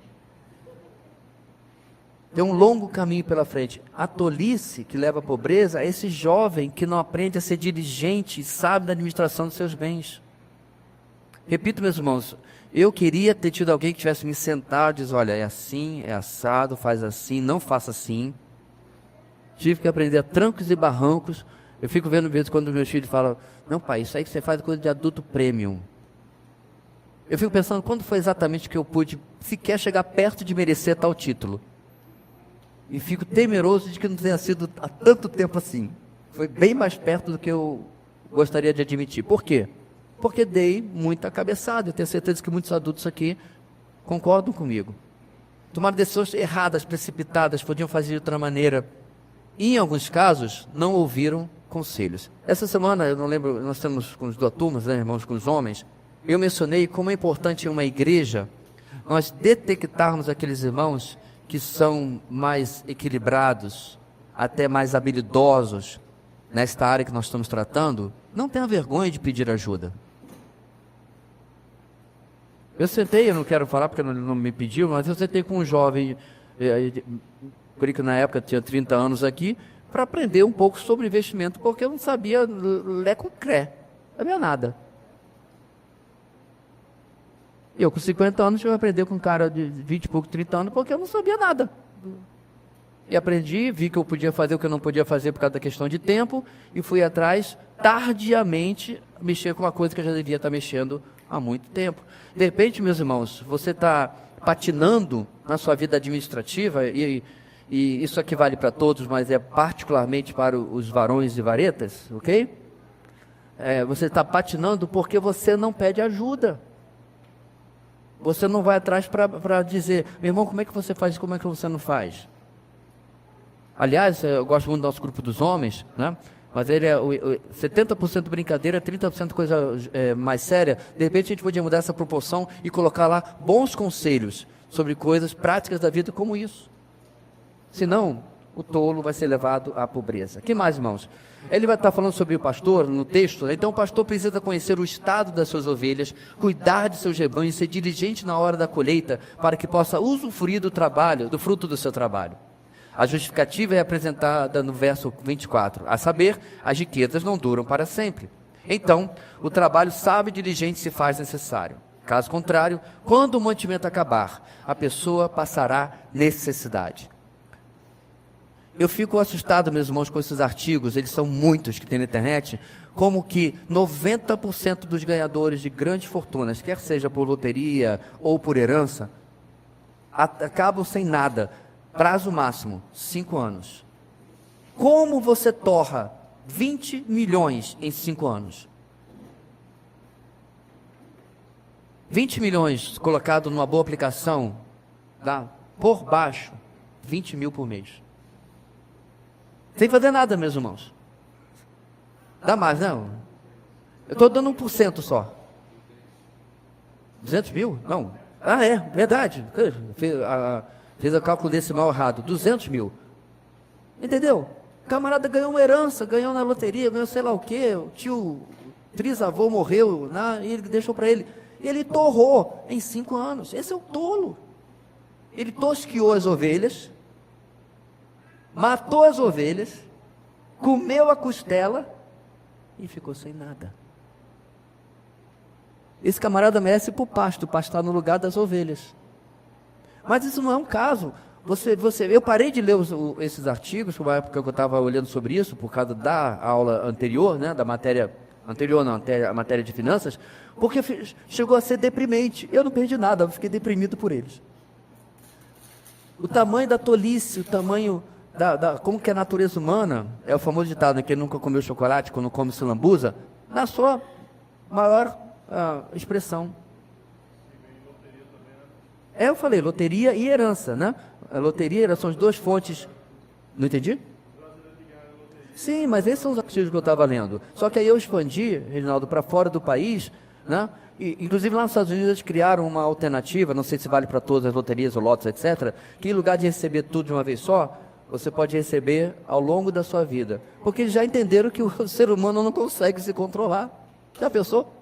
Tem um longo caminho pela frente. A tolice que leva à pobreza é esse jovem que não aprende a ser diligente e sabe da administração dos seus bens. Repito, meus irmãos, eu queria ter tido alguém que tivesse me sentado e diz, olha, é assim, é assado, faz assim, não faça assim. Tive que aprender a trancos e barrancos. Eu fico vendo vezes quando meus filhos falam, não pai, isso aí que você faz é coisa de adulto premium. Eu fico pensando, quando foi exatamente que eu pude sequer chegar perto de merecer tal título? E fico temeroso de que não tenha sido há tanto tempo assim. Foi bem mais perto do que eu gostaria de admitir. Por quê? Porque dei muita cabeçada. Eu tenho certeza que muitos adultos aqui concordam comigo. Tomaram decisões erradas, precipitadas, podiam fazer de outra maneira. E, em alguns casos, não ouviram conselhos. Essa semana, eu não lembro, nós temos com as duas turmas, né, irmãos, com os homens, eu mencionei como é importante em uma igreja nós detectarmos aqueles irmãos que são mais equilibrados, até mais habilidosos nesta área que nós estamos tratando. Não tenha vergonha de pedir ajuda. Eu sentei, eu não quero falar porque não me pediu, mas eu sentei com um jovem, creio que na época tinha 30 anos aqui, para aprender um pouco sobre investimento, porque eu não sabia lé com cré, não sabia nada. Eu com 50 anos tive que aprender com um cara de 20 e pouco, 30 anos, porque eu não sabia nada. E aprendi, vi que eu podia fazer o que eu não podia fazer por causa da questão de tempo, e fui atrás, tardiamente, mexer com uma coisa que eu já devia estar mexendo há muito tempo. De repente, meus irmãos, você está patinando na sua vida administrativa, e isso aqui vale para todos, mas é particularmente para os varões e varetas, ok? Você está patinando porque você não pede ajuda. Você não vai atrás para dizer, meu irmão, como é que você faz e como é que você não faz? Aliás, eu gosto muito do nosso grupo dos homens, né? Mas ele é 70% brincadeira, 30% coisa mais séria. De repente a gente podia mudar essa proporção e colocar lá bons conselhos sobre coisas práticas da vida como isso. Senão, o tolo vai ser levado à pobreza. O que mais, irmãos? Ele vai estar falando sobre o pastor no texto. Então o pastor precisa conhecer o estado das suas ovelhas, cuidar de seus rebanhos, ser diligente na hora da colheita, para que possa usufruir do trabalho, do fruto do seu trabalho. A justificativa é apresentada no verso 24, a saber, as riquezas não duram para sempre. Então, o trabalho sábio e diligente se faz necessário. Caso contrário, quando o mantimento acabar, a pessoa passará necessidade. Eu fico assustado, meus irmãos, com esses artigos, eles são muitos que tem na internet, como que 90% dos ganhadores de grandes fortunas, quer seja por loteria ou por herança, acabam sem nada. Prazo máximo, 5 anos. Como você torra 20 milhões em 5 anos? 20 milhões colocado numa boa aplicação, dá por baixo 20 mil por mês. Sem fazer nada, meus irmãos. Dá mais, não? Eu estou dando 1% só. 200 mil? Não. É verdade. Fez o cálculo decimal errado. 200 mil. Entendeu? O camarada ganhou uma herança, ganhou na loteria, ganhou sei lá o quê. O tio trisavô morreu, né, e ele deixou para ele. Ele torrou em 5 anos. Esse é o tolo. Ele tosquiou as ovelhas, matou as ovelhas, comeu a costela e ficou sem nada. Esse camarada merece ir para o pasto, pastar no lugar das ovelhas. Mas isso não é um caso. Eu parei de ler esses artigos, uma época que eu estava olhando sobre isso, por causa da aula anterior, né, da matéria anterior, não, a matéria de finanças, porque chegou a ser deprimente. Eu não perdi nada, eu fiquei deprimido por eles. O tamanho da tolice, o tamanho como que é a natureza humana, é o famoso ditado, né, que nunca comeu chocolate, quando come se lambuza, na sua maior expressão. Eu falei, loteria e herança, né? A loteria e herança são as duas fontes. Não entendi? Sim, mas esses são os artigos que eu estava lendo. Só que aí eu expandi, Reginaldo, para fora do país, né? Inclusive lá nos Estados Unidos eles criaram uma alternativa, não sei se vale para todas as loterias ou lotes, etc., que em lugar de receber tudo de uma vez só, você pode receber ao longo da sua vida. Porque eles já entenderam que o ser humano não consegue se controlar. Já pensou?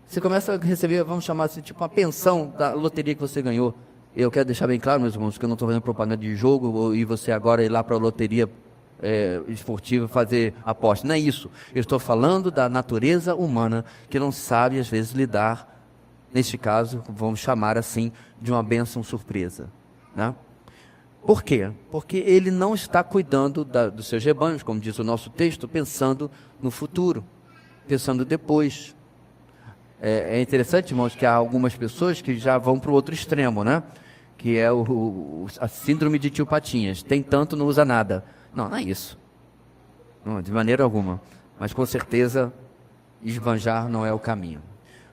Você começa a receber, vamos chamar assim, tipo uma pensão da loteria que você ganhou. Eu quero deixar bem claro, meus irmãos, que eu não estou fazendo propaganda de jogo e você agora ir lá para a loteria esportiva fazer aposta. Não é isso. Eu estou falando da natureza humana que não sabe, às vezes, lidar, neste caso, vamos chamar assim, de uma bênção surpresa. Né? Por quê? Porque ele não está cuidando dos seus rebanhos, como diz o nosso texto, pensando no futuro, pensando depois. É interessante, irmãos, que há algumas pessoas que já vão para o outro extremo, né? Que é a síndrome de tio Patinhas. Tem tanto, não usa nada. Não, não é isso. Não, de maneira alguma. Mas com certeza, esbanjar não é o caminho.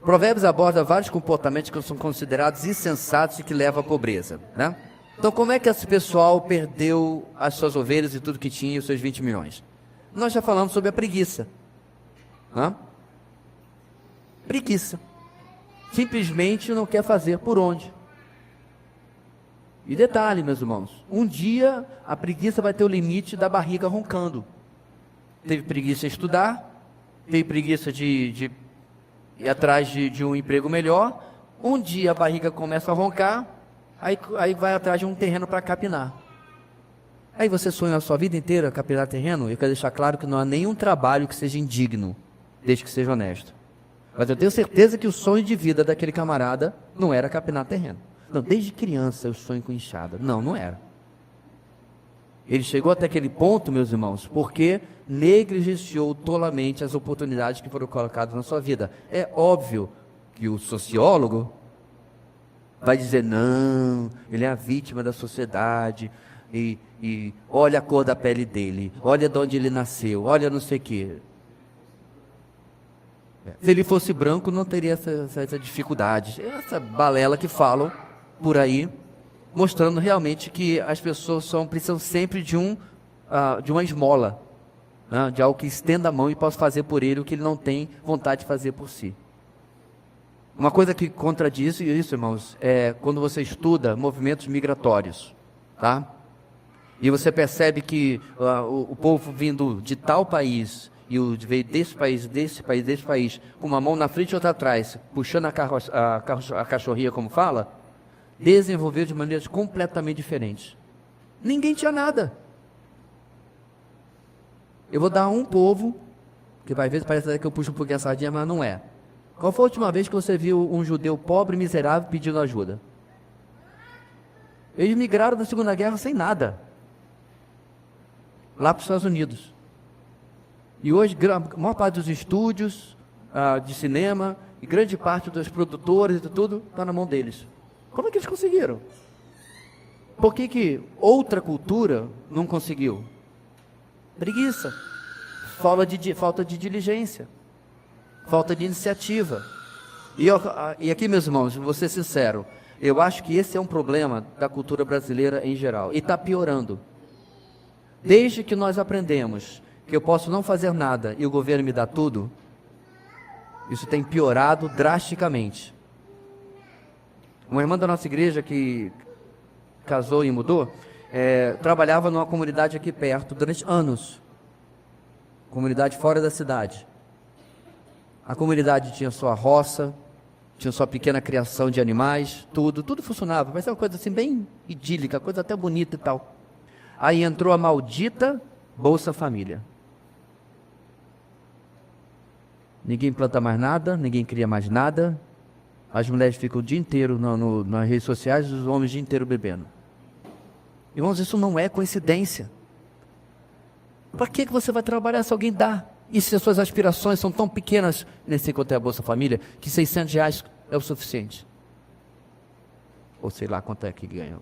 Provérbios aborda vários comportamentos que são considerados insensatos e que levam à pobreza, né? Então, como é que esse pessoal perdeu as suas ovelhas e tudo que tinha e os seus 20 milhões? Nós já falamos sobre a preguiça. Né? Preguiça. Simplesmente não quer fazer por onde. E detalhe, meus irmãos, um dia a preguiça vai ter o limite da barriga roncando. Teve preguiça de estudar, teve preguiça de ir atrás de um emprego melhor. Um dia a barriga começa a roncar, aí vai atrás de um terreno para capinar. Aí você sonha a sua vida inteira capinar terreno? Eu quero deixar claro que não há nenhum trabalho que seja indigno, desde que seja honesto. Mas eu tenho certeza que o sonho de vida daquele camarada não era capinar terreno. Não, desde criança eu sonho com enxada. Não, não era. Ele chegou até aquele ponto, meus irmãos, porque negligenciou tolamente as oportunidades que foram colocadas na sua vida. É óbvio que o sociólogo vai dizer, não, ele é a vítima da sociedade, e olha a cor da pele dele, olha de onde ele nasceu, olha não sei o quê. Se ele fosse branco, não teria essa dificuldade. Essa balela que falam por aí, mostrando realmente que as pessoas precisam sempre de uma esmola, né? De algo que estenda a mão e possa fazer por ele o que ele não tem vontade de fazer por si. Uma coisa que contradiz isso, irmãos, é quando você estuda movimentos migratórios, tá? E você percebe que o povo vindo de tal país, e veio desse país, com uma mão na frente e outra atrás, puxando a cachorrinha, como fala, desenvolveu de maneiras completamente diferentes. Ninguém tinha nada. Eu vou dar um povo, que às vezes parece que eu puxo um pouquinho a sardinha, mas não é. Qual foi a última vez que você viu um judeu pobre, miserável, pedindo ajuda? Eles migraram da Segunda Guerra sem nada, lá para os Estados Unidos. E hoje, a maior parte dos estúdios de cinema, e grande parte dos produtores e tudo, está na mão deles. Como é que eles conseguiram? Por que outra cultura não conseguiu? Preguiça, falta de diligência, falta de iniciativa. E aqui, meus irmãos, vou ser sincero, eu acho que esse é um problema da cultura brasileira em geral, e está piorando. Desde que nós aprendemos que eu posso não fazer nada e o governo me dá tudo, isso tem piorado drasticamente. Uma irmã da nossa igreja que casou e mudou, trabalhava numa comunidade aqui perto durante anos, comunidade fora da cidade. A comunidade tinha sua roça, tinha sua pequena criação de animais, tudo funcionava, mas é uma coisa assim bem idílica, coisa até bonita e tal. Aí entrou a maldita Bolsa Família. Ninguém planta mais nada, ninguém cria mais nada, As mulheres ficam o dia inteiro nas redes sociais e os homens o dia inteiro bebendo. Irmãos, isso não é coincidência. Para que você vai trabalhar se alguém dá? E se as suas aspirações são tão pequenas, nesse enquanto é a Bolsa Família, que R$600 é o suficiente? Ou sei lá quanto é que ganha.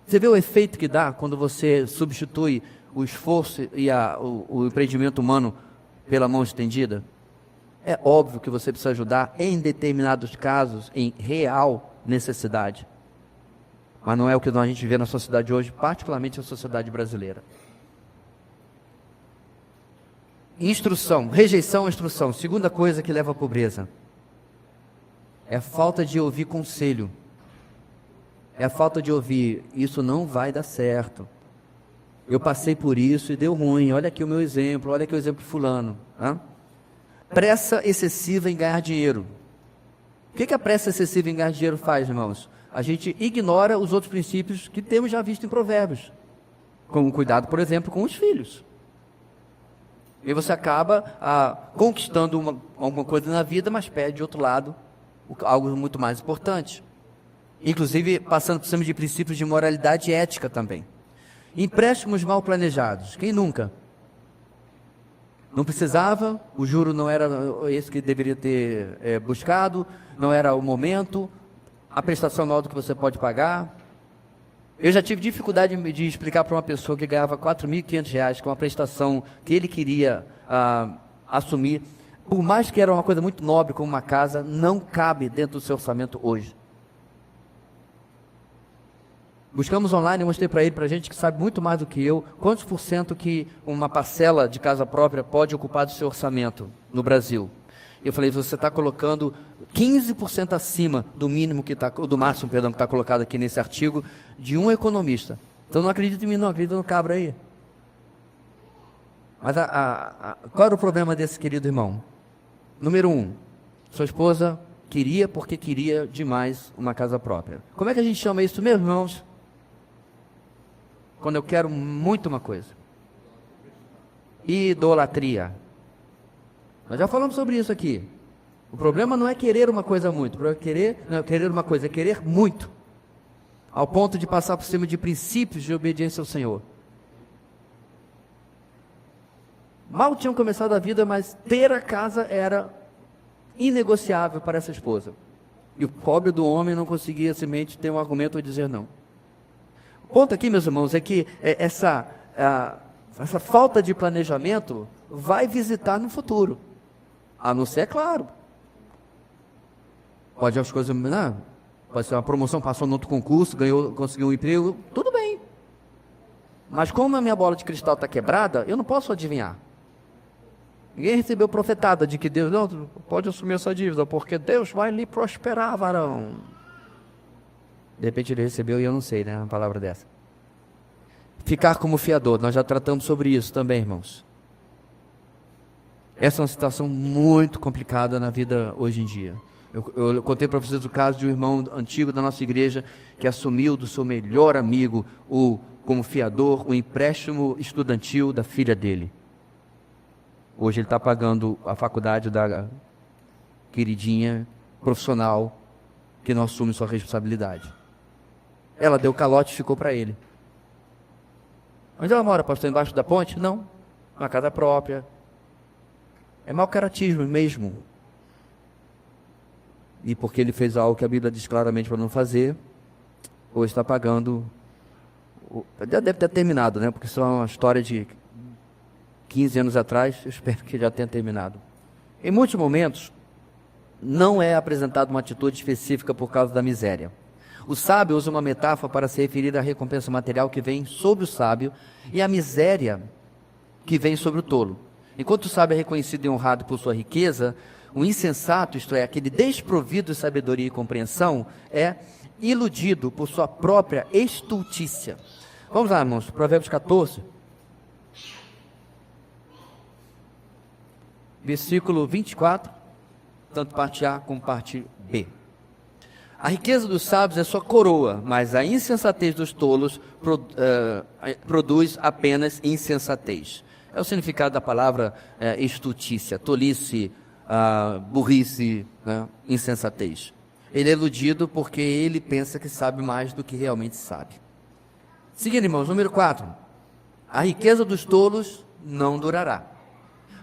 Você vê o efeito que dá quando você substitui o esforço e o empreendimento humano pela mão estendida? É óbvio que você precisa ajudar em determinados casos, em real necessidade. Mas não é o que a gente vê na sociedade hoje, particularmente a sociedade brasileira. Instrução, rejeição à instrução. Segunda coisa que leva à pobreza é a falta de ouvir conselho. É a falta de ouvir, isso não vai dar certo. Eu passei por isso e deu ruim, olha aqui o meu exemplo, olha aqui o exemplo de fulano. Pressa excessiva em ganhar dinheiro. O que a pressa excessiva em ganhar dinheiro faz, irmãos? A gente ignora os outros princípios que temos já visto em Provérbios. Como cuidado, por exemplo, com os filhos. E você acaba conquistando alguma coisa na vida, mas perde de outro lado algo muito mais importante. Inclusive passando por cima de princípios de moralidade e ética também. Empréstimos mal planejados. Quem nunca? Não precisava, o juro não era esse que deveria ter buscado, não era o momento, a prestação anual do que você pode pagar. Eu já tive dificuldade de explicar para uma pessoa que ganhava R$4.500, com uma prestação que ele queria assumir, por mais que era uma coisa muito nobre como uma casa, não cabe dentro do seu orçamento hoje. Buscamos online, eu mostrei para gente que sabe muito mais do que eu, quantos por cento que uma parcela de casa própria pode ocupar do seu orçamento no Brasil. Eu falei, você está colocando 15% acima do mínimo do máximo, que está colocado aqui nesse artigo, de um economista. Então não acredita em mim, não, acredita no cabra aí. Mas qual era o problema desse querido irmão? Número 1, sua esposa queria porque queria demais uma casa própria. Como é que a gente chama isso mesmo, irmãos? Quando eu quero muito uma coisa. Idolatria. Nós já falamos sobre isso aqui. O problema não é querer uma coisa muito. O problema é querer uma coisa, é querer muito. Ao ponto de passar por cima de princípios de obediência ao Senhor. Mal tinham começado a vida, mas ter a casa era inegociável para essa esposa. E o pobre do homem não conseguia simplesmente ter um argumento a dizer não. O ponto aqui, meus irmãos, é que essa falta de planejamento vai visitar no futuro. A não ser, é claro. Pode as coisas, não, pode ser uma promoção, passou no outro concurso, conseguiu um emprego, tudo bem. Mas como a minha bola de cristal está quebrada, eu não posso adivinhar. Ninguém recebeu profetada de que Deus, não, pode assumir essa dívida, porque Deus vai lhe prosperar, varão. De repente ele recebeu e eu não sei, né, uma palavra dessa. Ficar como fiador, nós já tratamos sobre isso também, irmãos. Essa é uma situação muito complicada na vida hoje em dia. Eu contei para vocês o caso de um irmão antigo da nossa igreja que assumiu do seu melhor amigo como fiador o empréstimo estudantil da filha dele. Hoje ele está pagando a faculdade da queridinha profissional que não assume sua responsabilidade. Ela deu calote e ficou para ele. Onde ela mora, pastor? Embaixo da ponte? Não, uma casa própria. É mau caratismo mesmo. E porque ele fez algo que a Bíblia diz claramente para não fazer, hoje está pagando. Já deve ter terminado, né? Porque isso é uma história de 15 anos atrás, eu espero que já tenha terminado. Em muitos momentos, não é apresentada uma atitude específica por causa da miséria. O sábio usa uma metáfora para se referir à recompensa material que vem sobre o sábio e à miséria que vem sobre o tolo. Enquanto o sábio é reconhecido e honrado por sua riqueza, o insensato, isto é, aquele desprovido de sabedoria e compreensão, é iludido por sua própria estultícia. Vamos lá, irmãos, Provérbios 14. Versículo 24, tanto parte A como parte B. A riqueza dos sábios é sua coroa, mas a insensatez dos tolos produz apenas insensatez. É o significado da palavra estultícia, tolice, burrice, né, insensatez. Ele é iludido porque ele pensa que sabe mais do que realmente sabe. Seguindo, irmãos, número 4. A riqueza dos tolos não durará.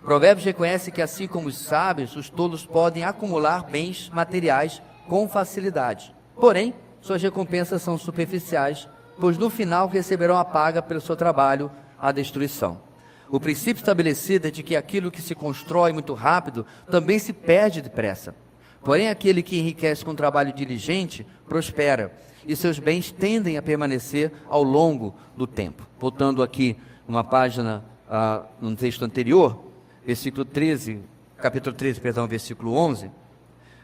Provérbios reconhece que, assim como os sábios, os tolos podem acumular bens materiais com facilidade. Porém, suas recompensas são superficiais, pois no final receberão a paga pelo seu trabalho, a destruição. O princípio estabelecido é de que aquilo que se constrói muito rápido também se perde depressa. Porém, aquele que enriquece com trabalho diligente prospera, e seus bens tendem a permanecer ao longo do tempo. Voltando aqui uma página, no texto anterior, versículo 13, capítulo 13, perdão, versículo 11,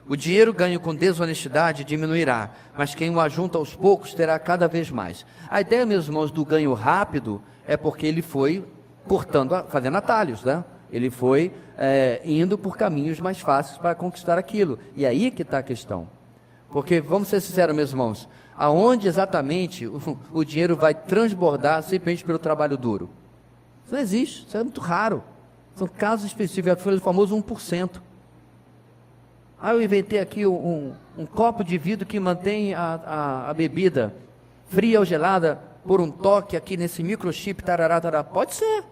o dinheiro ganho com desonestidade diminuirá, mas quem o ajunta aos poucos terá cada vez mais. A ideia, meus irmãos, do ganho rápido é porque ele foi fazendo atalhos, né? Ele foi indo por caminhos mais fáceis para conquistar aquilo. E aí que está a questão. Porque, vamos ser sinceros, meus irmãos, aonde exatamente o dinheiro vai transbordar simplesmente pelo trabalho duro? Isso não existe, isso é muito raro. São casos específicos, foi o famoso 1%. Eu inventei aqui um copo de vidro que mantém a bebida fria ou gelada por um toque aqui nesse microchip, tarará, tarará. Pode ser.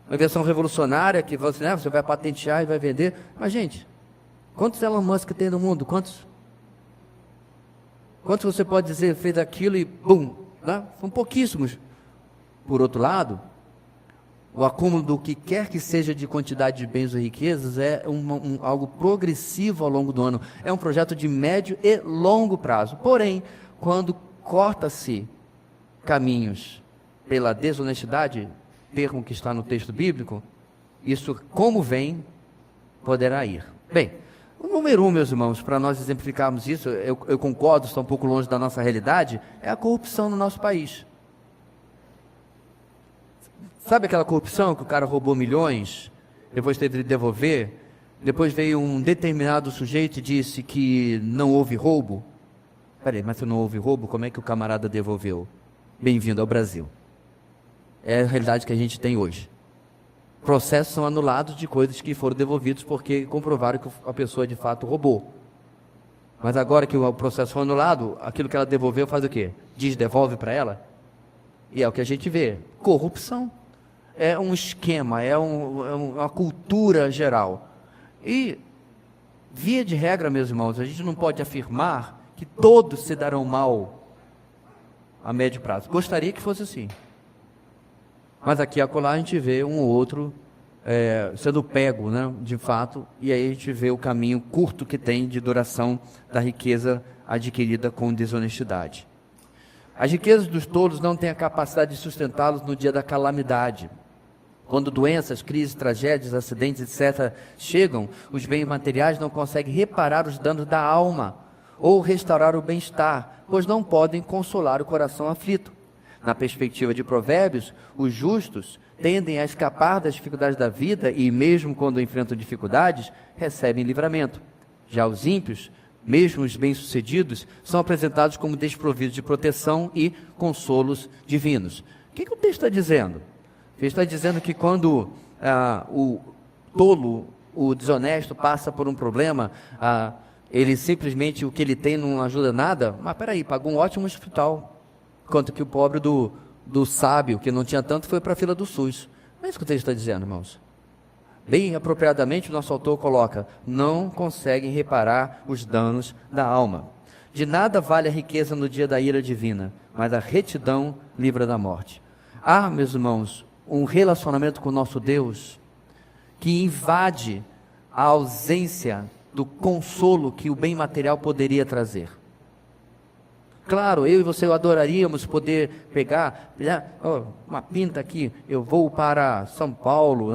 Uma invenção revolucionária que você vai patentear e vai vender. Mas, gente, quantos Elon Musk tem no mundo? Quantos você pode dizer fez aquilo e bum, né? São pouquíssimos. Por outro lado, o acúmulo do que quer que seja de quantidade de bens ou riquezas é algo progressivo ao longo do ano. É um projeto de médio e longo prazo. Porém, quando corta-se caminhos pela desonestidade, termo que está no texto bíblico, isso, como vem, poderá ir. Bem, o número 1, meus irmãos, para nós exemplificarmos isso, eu concordo, está um pouco longe da nossa realidade, é a corrupção no nosso país. Sabe aquela corrupção que o cara roubou milhões, depois teve de devolver, depois veio um determinado sujeito e disse que não houve roubo? Peraí, mas se não houve roubo, como é que o camarada devolveu? Bem-vindo ao Brasil. É a realidade que a gente tem hoje. Processos são anulados de coisas que foram devolvidos porque comprovaram que a pessoa de fato roubou. Mas agora que o processo foi anulado, aquilo que ela devolveu faz o quê? Devolve para ela? E é o que a gente vê. Corrupção. É um esquema, é uma cultura geral. E, via de regra, meus irmãos, a gente não pode afirmar que todos se darão mal a médio prazo. Gostaria que fosse assim. Mas aqui e acolá a gente vê um ou outro sendo pego, né, de fato, e aí a gente vê o caminho curto que tem de duração da riqueza adquirida com desonestidade. As riquezas dos tolos não têm a capacidade de sustentá-los no dia da calamidade. Quando doenças, crises, tragédias, acidentes, etc. chegam, os bens materiais não conseguem reparar os danos da alma ou restaurar o bem-estar, pois não podem consolar o coração aflito. Na perspectiva de Provérbios, os justos tendem a escapar das dificuldades da vida e, mesmo quando enfrentam dificuldades, recebem livramento. Já os ímpios, mesmo os bem-sucedidos, são apresentados como desprovidos de proteção e consolos divinos. O que o texto está dizendo? Ele está dizendo que quando o tolo, o desonesto, passa por um problema, ele simplesmente, o que ele tem não ajuda nada. Mas peraí, pagou um ótimo hospital, enquanto que o pobre do sábio, que não tinha tanto, foi para a fila do SUS. Não é isso que o texto está dizendo, irmãos. Bem apropriadamente, o nosso autor coloca: não conseguem reparar os danos da alma. De nada vale a riqueza no dia da ira divina, mas a retidão livra da morte. Meus irmãos, um relacionamento com o nosso Deus que invade a ausência do consolo que o bem material poderia trazer. Claro, eu e você adoraríamos poder pegar uma pinta aqui, eu vou para São Paulo,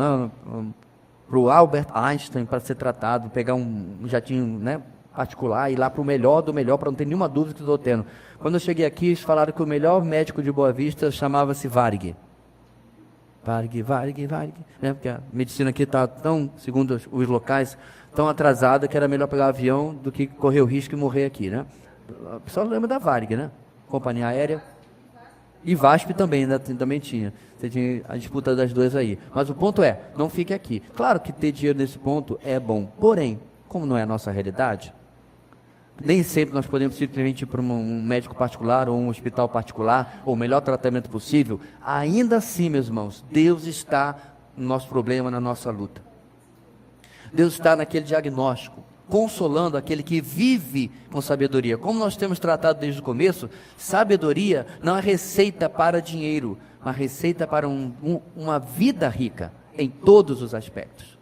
para o Albert Einstein para ser tratado, pegar um jatinho, né, particular, ir lá para o melhor do melhor, para não ter nenhuma dúvida que estou tendo. Quando eu cheguei aqui, eles falaram que o melhor médico de Boa Vista chamava-se Varig. Varig, né? Porque a medicina aqui está tão, segundo os locais, tão atrasada que era melhor pegar avião do que correr o risco e morrer aqui, né? O pessoal lembra da Varig, né? Companhia aérea. E VASP também, ainda também tinha. Você tinha a disputa das duas aí. Mas o ponto é, não fique aqui. Claro que ter dinheiro nesse ponto é bom. Porém, como não é a nossa realidade, nem sempre nós podemos simplesmente ir para um médico particular ou um hospital particular, ou o melhor tratamento possível. Ainda assim, meus irmãos, Deus está no nosso problema, na nossa luta. Deus está naquele diagnóstico, consolando aquele que vive com sabedoria. Como nós temos tratado desde o começo, sabedoria não é receita para dinheiro, mas receita para uma vida rica em todos os aspectos,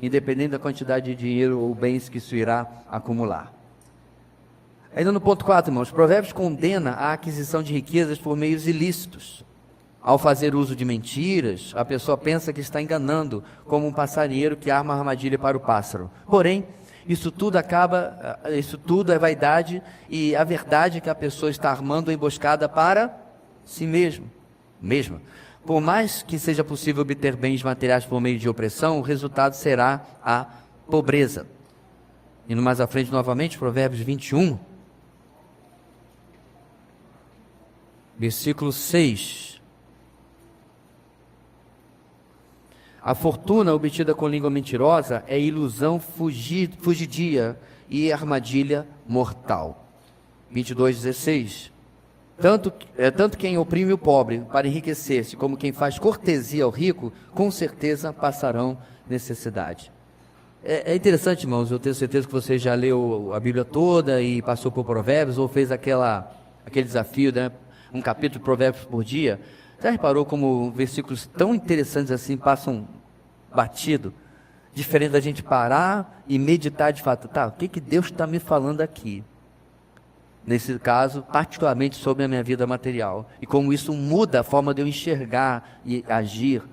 independente da quantidade de dinheiro ou bens que isso irá acumular. Ainda no ponto 4, irmãos, Provérbios condena a aquisição de riquezas por meios ilícitos. Ao fazer uso de mentiras, a pessoa pensa que está enganando, como um passarinheiro que arma armadilha para o pássaro. Porém, isso tudo é vaidade, e a verdade é que a pessoa está armando a emboscada para si mesma. Por mais que seja possível obter bens materiais por meio de opressão, o resultado será a pobreza. Indo mais à frente novamente, Provérbios 21, versículo 6. A fortuna obtida com língua mentirosa é ilusão fugidia e armadilha mortal. 22:16. Tanto quem oprime o pobre para enriquecer-se, como quem faz cortesia ao rico, com certeza passarão necessidade. É interessante, irmãos, eu tenho certeza que você já leu a Bíblia toda e passou por Provérbios, ou fez aquele desafio, né? Um capítulo de Provérbios por dia. Já reparou como versículos tão interessantes assim passam batido? Diferente da gente parar e meditar de fato. Tá, o que Deus está me falando aqui? Nesse caso, particularmente sobre a minha vida material. E como isso muda a forma de eu enxergar e agir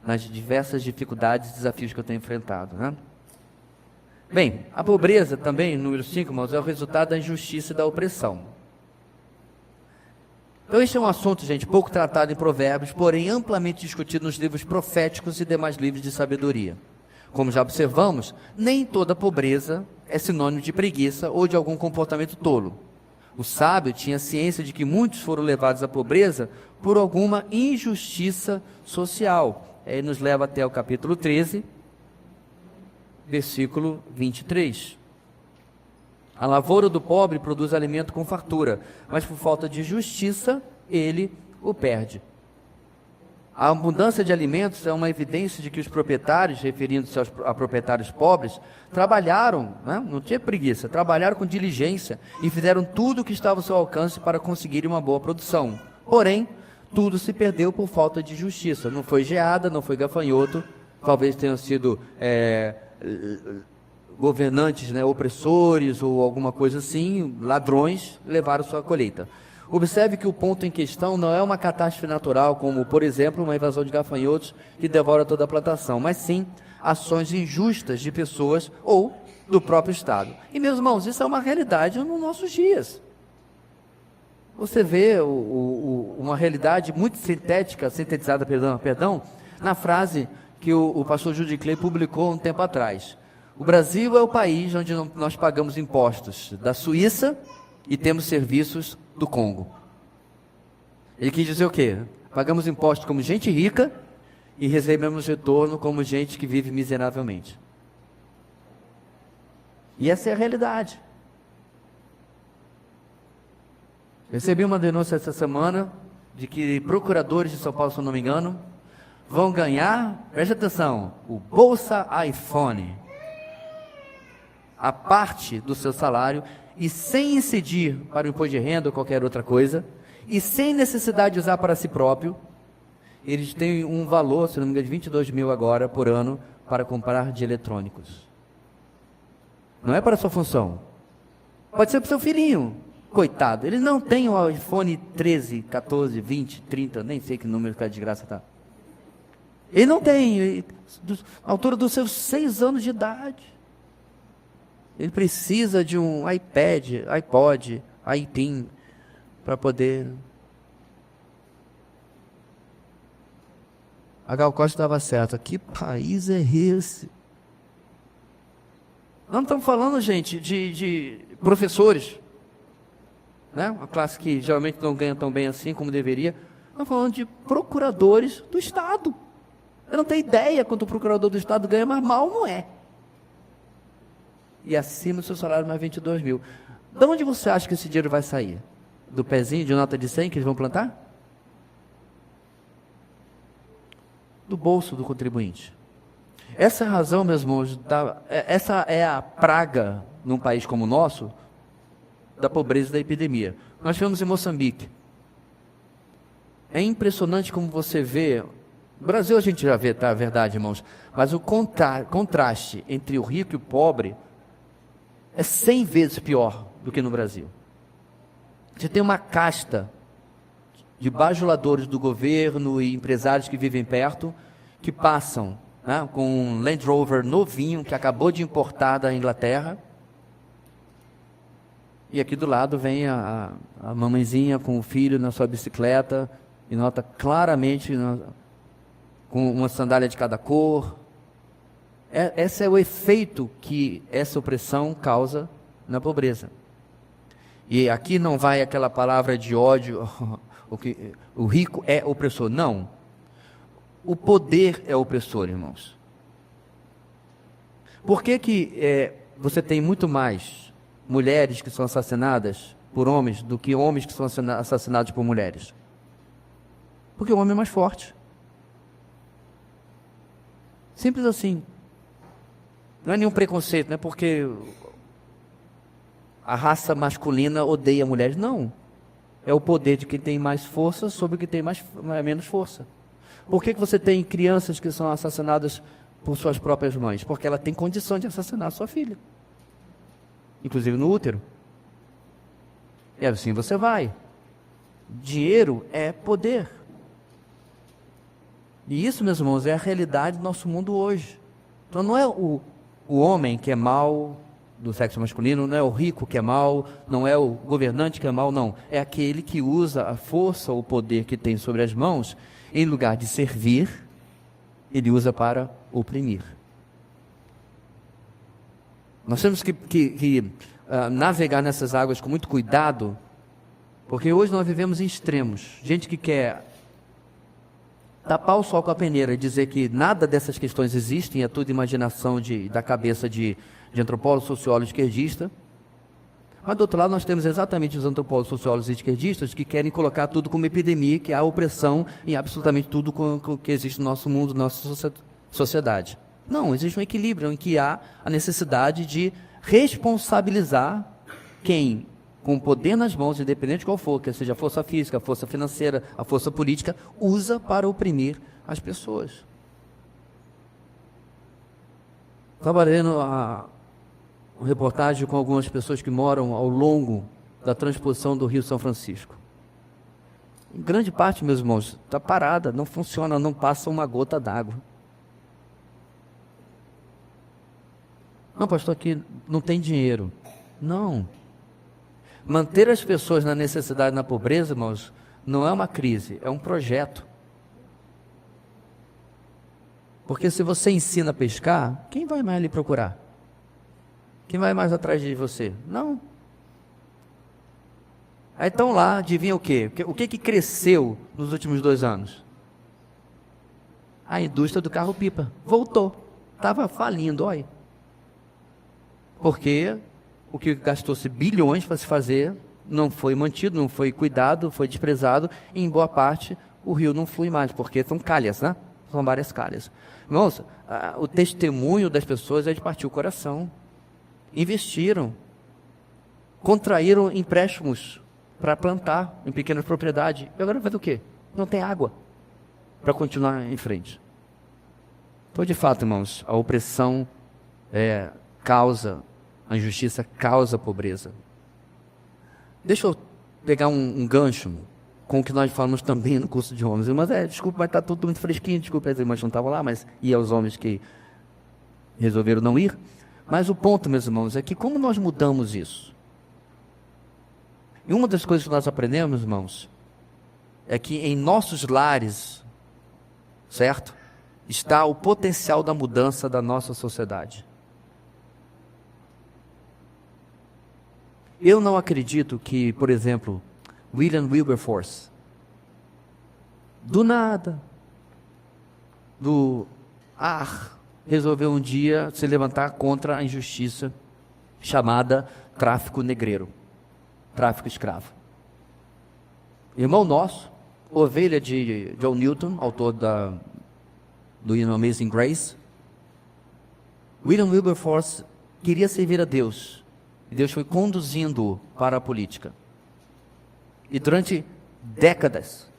nas diversas dificuldades e desafios que eu tenho enfrentado, né? Bem, a pobreza também, número 5, irmãos, é o resultado da injustiça e da opressão. Então este é um assunto, gente, pouco tratado em Provérbios, porém amplamente discutido nos livros proféticos e demais livros de sabedoria. Como já observamos, nem toda pobreza é sinônimo de preguiça ou de algum comportamento tolo. O sábio tinha ciência de que muitos foram levados à pobreza por alguma injustiça social. Ele nos leva até o capítulo 13, versículo 23. A lavoura do pobre produz alimento com fartura, mas por falta de justiça, ele o perde. A abundância de alimentos é uma evidência de que os proprietários, referindo-se a proprietários pobres, trabalharam, né? Não tinha preguiça, trabalharam com diligência e fizeram tudo o que estava ao seu alcance para conseguirem uma boa produção. Porém, tudo se perdeu por falta de justiça. Não foi geada, não foi gafanhoto, talvez tenham sido governantes, né, opressores ou alguma coisa assim, ladrões, levaram sua colheita. Observe que o ponto em questão não é uma catástrofe natural, como, por exemplo, uma invasão de gafanhotos que devora toda a plantação, mas sim ações injustas de pessoas ou do próprio Estado. E, meus irmãos, isso é uma realidade nos nossos dias. Você vê uma realidade muito sintetizada, na frase que o pastor Judy Clay publicou um tempo atrás. O Brasil é o país onde nós pagamos impostos da Suíça e temos serviços do Congo. Ele quis dizer o quê? Pagamos impostos como gente rica e recebemos retorno como gente que vive miseravelmente. E essa é a realidade. Recebi uma denúncia essa semana de que procuradores de São Paulo, se eu não me engano, vão ganhar, preste atenção, o Bolsa iPhone, a parte do seu salário, e sem incidir para o imposto de renda ou qualquer outra coisa, e sem necessidade de usar para si próprio, eles têm um valor, se não me engano, de 22 mil agora por ano para comprar de eletrônicos. Não é para a sua função. Pode ser para o seu filhinho, coitado. Ele não tem o iPhone 13, 14, 20, 30, nem sei que número que a desgraça está. Ele não tem, à altura dos seus 6 anos de idade. Ele precisa de um iPad, iPod, iPin, para poder... A Gal Costa estava certa. Que país é esse? Nós não estamos falando, gente, de professores, né? Uma classe que geralmente não ganha tão bem assim como deveria. Estamos falando de procuradores do Estado. Eu não tenho ideia quanto o procurador do Estado ganha, mas mal não é. E acima do seu salário mais 22 mil. De onde você acha que esse dinheiro vai sair? Do pezinho de nota de 100 que eles vão plantar? Do bolso do contribuinte. Essa é a razão, meus irmãos, essa é a praga num país como o nosso, da pobreza e da epidemia. Nós tivemos em Moçambique. É impressionante como você vê, no Brasil a gente já vê, tá, a verdade, irmãos, mas o contraste entre o rico e o pobre é 100 vezes pior do que no Brasil. Você tem uma casta de bajuladores do governo e empresários que vivem perto, que passam, né, com um Land Rover novinho, que acabou de importar da Inglaterra, e aqui do lado vem a mamãezinha com o filho na sua bicicleta, e nota claramente, com uma sandália de cada cor. Esse é o efeito que essa opressão causa na pobreza. E aqui não vai aquela palavra de ódio, o rico é opressor. Não. O poder é opressor, irmãos. Por que você tem muito mais mulheres que são assassinadas por homens do que homens que são assassinados por mulheres? Porque o homem é mais forte. Simples assim. Não é nenhum preconceito, não é porque a raça masculina odeia mulheres. Não. É o poder de quem tem mais força sobre quem tem menos força. Por que você tem crianças que são assassinadas por suas próprias mães? Porque ela tem condição de assassinar sua filha. Inclusive no útero. E assim você vai. Dinheiro é poder. E isso, meus irmãos, é a realidade do nosso mundo hoje. Então não é o homem que é mau do sexo masculino, não é o rico que é mau, não é o governante que é mau, não. É aquele que usa a força ou o poder que tem sobre as mãos, em lugar de servir, ele usa para oprimir. Nós temos que navegar nessas águas com muito cuidado, porque hoje nós vivemos em extremos. Gente que quer tapar o sol com a peneira e dizer que nada dessas questões existem, é tudo imaginação da cabeça de antropólogo, sociólogo, esquerdista. Mas do outro lado nós temos exatamente os antropólogos, sociólogos e esquerdistas que querem colocar tudo como epidemia, que há opressão em absolutamente tudo que existe no nosso mundo, na nossa sociedade. Não, existe um equilíbrio em que há a necessidade de responsabilizar quem, com o poder nas mãos, independente de qual for, que seja a força física, a força financeira, a força política, usa para oprimir as pessoas. Trabalhei uma reportagem com algumas pessoas que moram ao longo da transposição do Rio São Francisco. Em grande parte, meus irmãos, está parada, não funciona, não passa uma gota d'água. Não, pastor, aqui não tem dinheiro. Não. Manter as pessoas na necessidade, na pobreza, irmãos, não é uma crise, é um projeto. Porque se você ensina a pescar, quem vai mais lhe procurar? Quem vai mais atrás de você? Não. Aí estão lá, adivinha o quê? O que cresceu nos últimos 2 anos? A indústria do carro-pipa. Voltou. Estava falindo, olha. Porque o que gastou-se bilhões para se fazer não foi mantido, não foi cuidado, foi desprezado, e em boa parte o rio não flui mais, porque são calhas, né? São várias calhas. Irmãos, o testemunho das pessoas é de partir o coração. Investiram, contraíram empréstimos para plantar em pequenas propriedades, e agora vai fazer o quê? Não tem água para continuar em frente. Então, de fato, irmãos, a opressão causa, a injustiça causa pobreza. Deixa eu pegar um gancho com o que nós falamos também no curso de homens. Mas desculpa, mas está tudo muito fresquinho, desculpa, as irmãs não estavam lá, mas e aos homens que resolveram não ir. Mas o ponto, meus irmãos, é que como nós mudamos isso? E uma das coisas que nós aprendemos, irmãos, é que em nossos lares, certo? Está o potencial da mudança da nossa sociedade. Eu não acredito que, por exemplo, William Wilberforce, do nada, do ar, resolveu um dia se levantar contra a injustiça chamada tráfico negreiro, tráfico escravo. Irmão nosso, ovelha de John Newton, autor do hino Amazing Grace, William Wilberforce queria servir a Deus, e Deus foi conduzindo-o para a política. E durante décadas,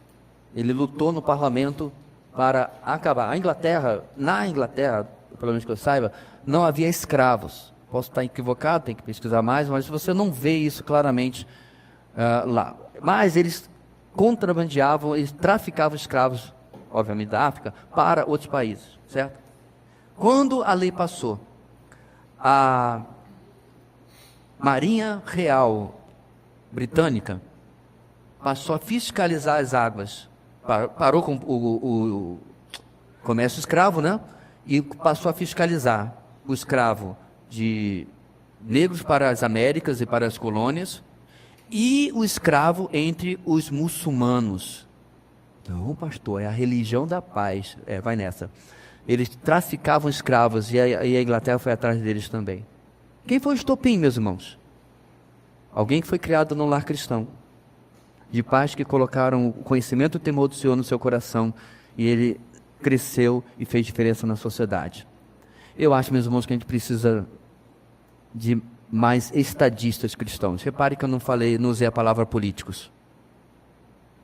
ele lutou no parlamento para acabar. Na Inglaterra, pelo menos que eu saiba, não havia escravos. Posso estar equivocado, tem que pesquisar mais, mas você não vê isso claramente lá. Mas eles contrabandeavam, eles traficavam escravos, obviamente da África, para outros países, certo? Quando a lei passou, a Marinha Real Britânica passou a fiscalizar as águas, parou com o comércio escravo, né? E passou a fiscalizar o escravo de negros para as Américas e para as colônias, e o escravo entre os muçulmanos. Então, pastor, é a religião da paz. Vai nessa. Eles traficavam escravos e a Inglaterra foi atrás deles também. Quem foi o estopim, meus irmãos? Alguém que foi criado num lar cristão, de pais que colocaram o conhecimento e o temor do Senhor no seu coração, e ele cresceu e fez diferença na sociedade. Eu acho, meus irmãos, que a gente precisa de mais estadistas cristãos. Repare que eu não usei a palavra políticos.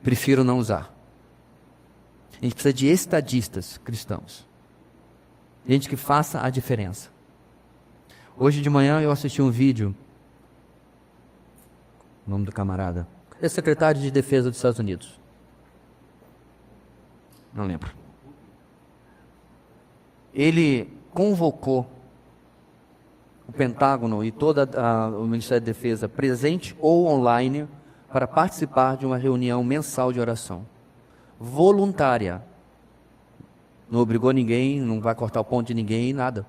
Prefiro não usar. A gente precisa de estadistas cristãos. Gente que faça a diferença. Hoje de manhã eu assisti um vídeo, o nome do camarada, é secretário de Defesa dos Estados Unidos. Não lembro. Ele convocou o Pentágono e todo o Ministério da Defesa, presente ou online, para participar de uma reunião mensal de oração. Voluntária. Não obrigou ninguém, não vai cortar o ponto de ninguém, nada.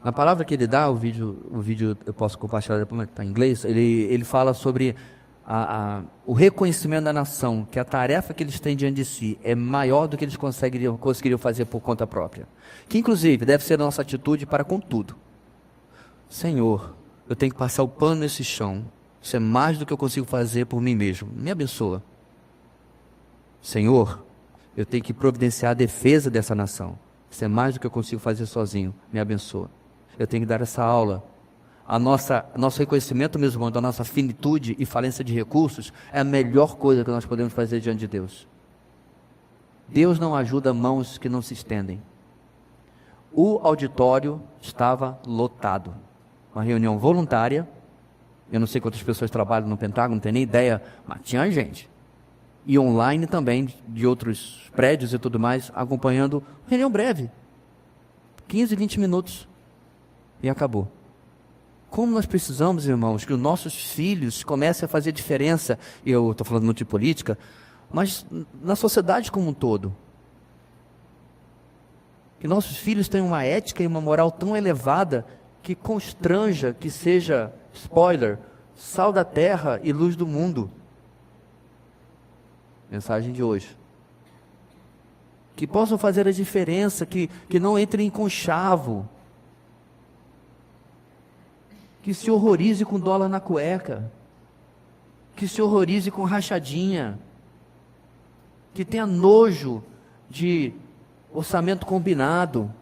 Na palavra que ele dá, o vídeo eu posso compartilhar depois, mas está em inglês, ele fala sobre o reconhecimento da nação, que a tarefa que eles têm diante de si é maior do que eles conseguiriam fazer por conta própria. Que inclusive deve ser a nossa atitude para com tudo. Senhor, eu tenho que passar o pano nesse chão, isso é mais do que eu consigo fazer por mim mesmo, me abençoa. Senhor, eu tenho que providenciar a defesa dessa nação, isso é mais do que eu consigo fazer sozinho, me abençoa. Eu tenho que dar essa aula. Nosso reconhecimento, meus irmãos, da nossa finitude e falência de recursos é a melhor coisa que nós podemos fazer diante de Deus. Deus não ajuda mãos que não se estendem. O auditório estava lotado. Uma reunião voluntária. Eu não sei quantas pessoas trabalham no Pentágono, não tenho nem ideia, mas tinha gente. E online também, de outros prédios e tudo mais, acompanhando. Reunião breve. 15, 20 minutos. E acabou. Como nós precisamos, irmãos, que os nossos filhos comecem a fazer diferença, eu estou falando muito de política, mas na sociedade como um todo. Que nossos filhos tenham uma ética e uma moral tão elevada que constranja, que seja, spoiler, sal da terra e luz do mundo. Mensagem de hoje. Que possam fazer a diferença, que não entrem em conchavo, que se horrorize com dólar na cueca, que se horrorize com rachadinha, que tenha nojo de orçamento combinado.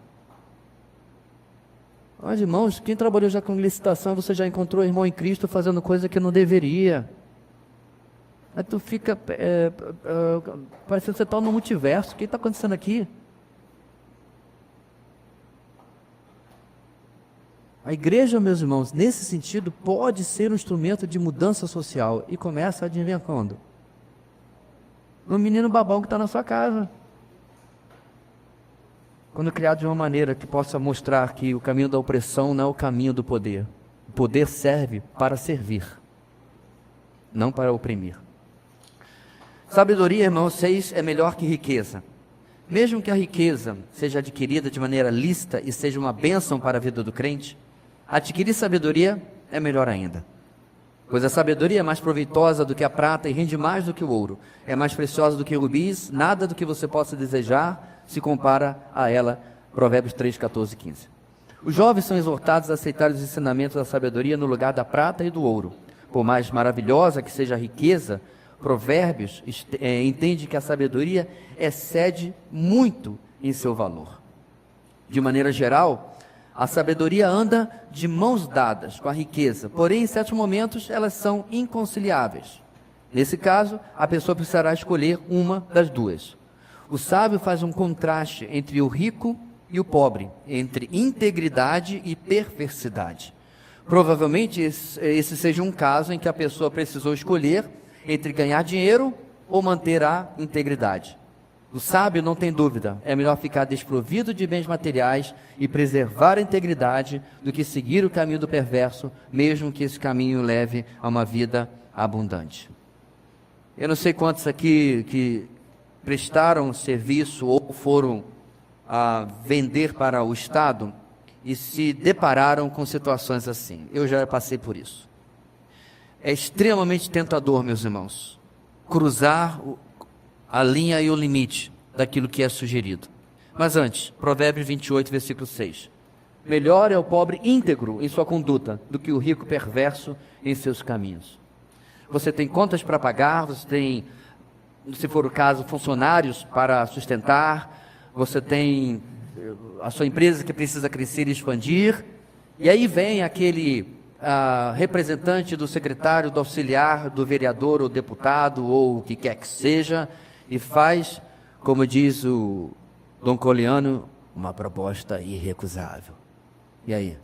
Mas, irmãos, quem trabalhou já com licitação, você já encontrou irmão em Cristo fazendo coisa que não deveria. Aí tu fica parecendo que você está no multiverso. O que está acontecendo aqui? A igreja, meus irmãos, nesse sentido, pode ser um instrumento de mudança social. E começa a adivinhar quando? No menino babão que está na sua casa. Quando criado de uma maneira que possa mostrar que o caminho da opressão não é o caminho do poder. O poder serve para servir, não para oprimir. Sabedoria, irmãos, 6, é melhor que riqueza. Mesmo que a riqueza seja adquirida de maneira lícita e seja uma bênção para a vida do crente, adquirir sabedoria é melhor ainda. Pois a sabedoria é mais proveitosa do que a prata e rende mais do que o ouro. É mais preciosa do que rubis, nada do que você possa desejar se compara a ela. Provérbios 3, 14 e 15. Os jovens são exortados a aceitar os ensinamentos da sabedoria no lugar da prata e do ouro. Por mais maravilhosa que seja a riqueza, Provérbios entende que a sabedoria excede muito em seu valor. De maneira geral, a sabedoria anda de mãos dadas com a riqueza, porém, em certos momentos, elas são inconciliáveis. Nesse caso, a pessoa precisará escolher uma das duas. O sábio faz um contraste entre o rico e o pobre, entre integridade e perversidade. Provavelmente esse seja um caso em que a pessoa precisou escolher entre ganhar dinheiro ou manter a integridade. O sábio não tem dúvida, é melhor ficar desprovido de bens materiais e preservar a integridade do que seguir o caminho do perverso, mesmo que esse caminho leve a uma vida abundante. Eu não sei quantos aqui que prestaram serviço ou foram a vender para o Estado e se depararam com situações assim. Eu já passei por isso. É extremamente tentador, meus irmãos, cruzar a linha e o limite daquilo que é sugerido. Mas antes, Provérbios 28, versículo 6. Melhor é o pobre íntegro em sua conduta do que o rico perverso em seus caminhos. Você tem contas para pagar, você tem, se for o caso, funcionários para sustentar, você tem a sua empresa que precisa crescer e expandir, e aí vem aquele representante do secretário, do auxiliar, do vereador ou deputado, ou o que quer que seja, e faz, como diz o Dom Coliano, uma proposta irrecusável. E aí?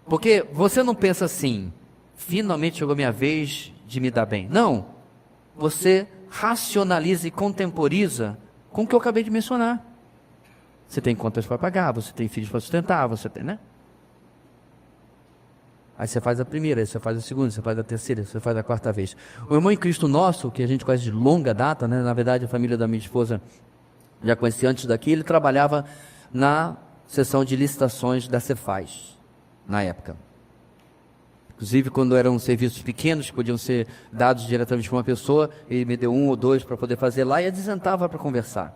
Porque você não pensa assim, finalmente chegou minha vez de me dar bem. Não, você racionaliza e contemporiza com o que eu acabei de mencionar. Você tem contas para pagar, você tem filhos para sustentar, você tem, né? Aí você faz a primeira, aí você faz a segunda, você faz a terceira, você faz a quarta vez. O irmão em Cristo nosso, que a gente conhece de longa data, né? Na verdade a família da minha esposa já conhecia antes daqui, ele trabalhava na seção de licitações da Cefaz, na época. Inclusive, quando eram serviços pequenos, que podiam ser dados diretamente para uma pessoa, ele me deu 1 ou 2 para poder fazer lá e adesentava para conversar.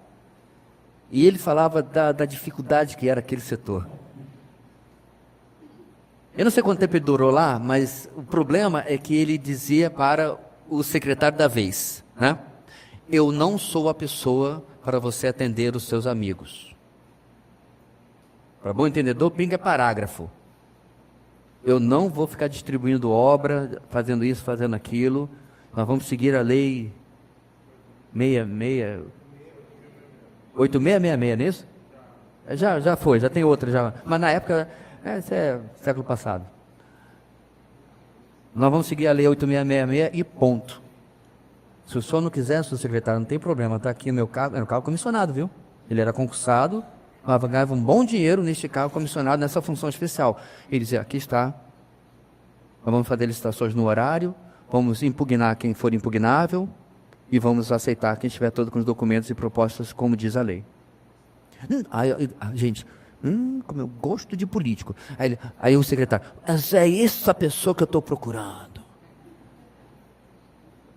E ele falava da dificuldade que era aquele setor. Eu não sei quanto tempo ele durou lá, mas o problema é que ele dizia para o secretário da vez, né? Eu não sou a pessoa para você atender os seus amigos. Para bom entendedor, pinga é parágrafo. Eu não vou ficar distribuindo obra, fazendo isso, fazendo aquilo. Nós vamos seguir a lei 8666, não é isso? Já foi, já tem outra já. Mas na época, isso é século passado. Nós vamos seguir a lei 8666 e ponto. Se o senhor não quiser, seu secretário, não tem problema, está aqui no meu cargo, era um cargo comissionado, viu? Ele era concursado, mas ganhava um bom dinheiro neste cargo comissionado, nessa função especial. Ele dizia, aqui está, nós vamos fazer licitações no horário, vamos impugnar quem for impugnável e vamos aceitar quem estiver todo com os documentos e propostas como diz a lei. Gente, como eu gosto de político. Aí o secretário, mas é essa pessoa que eu estou procurando.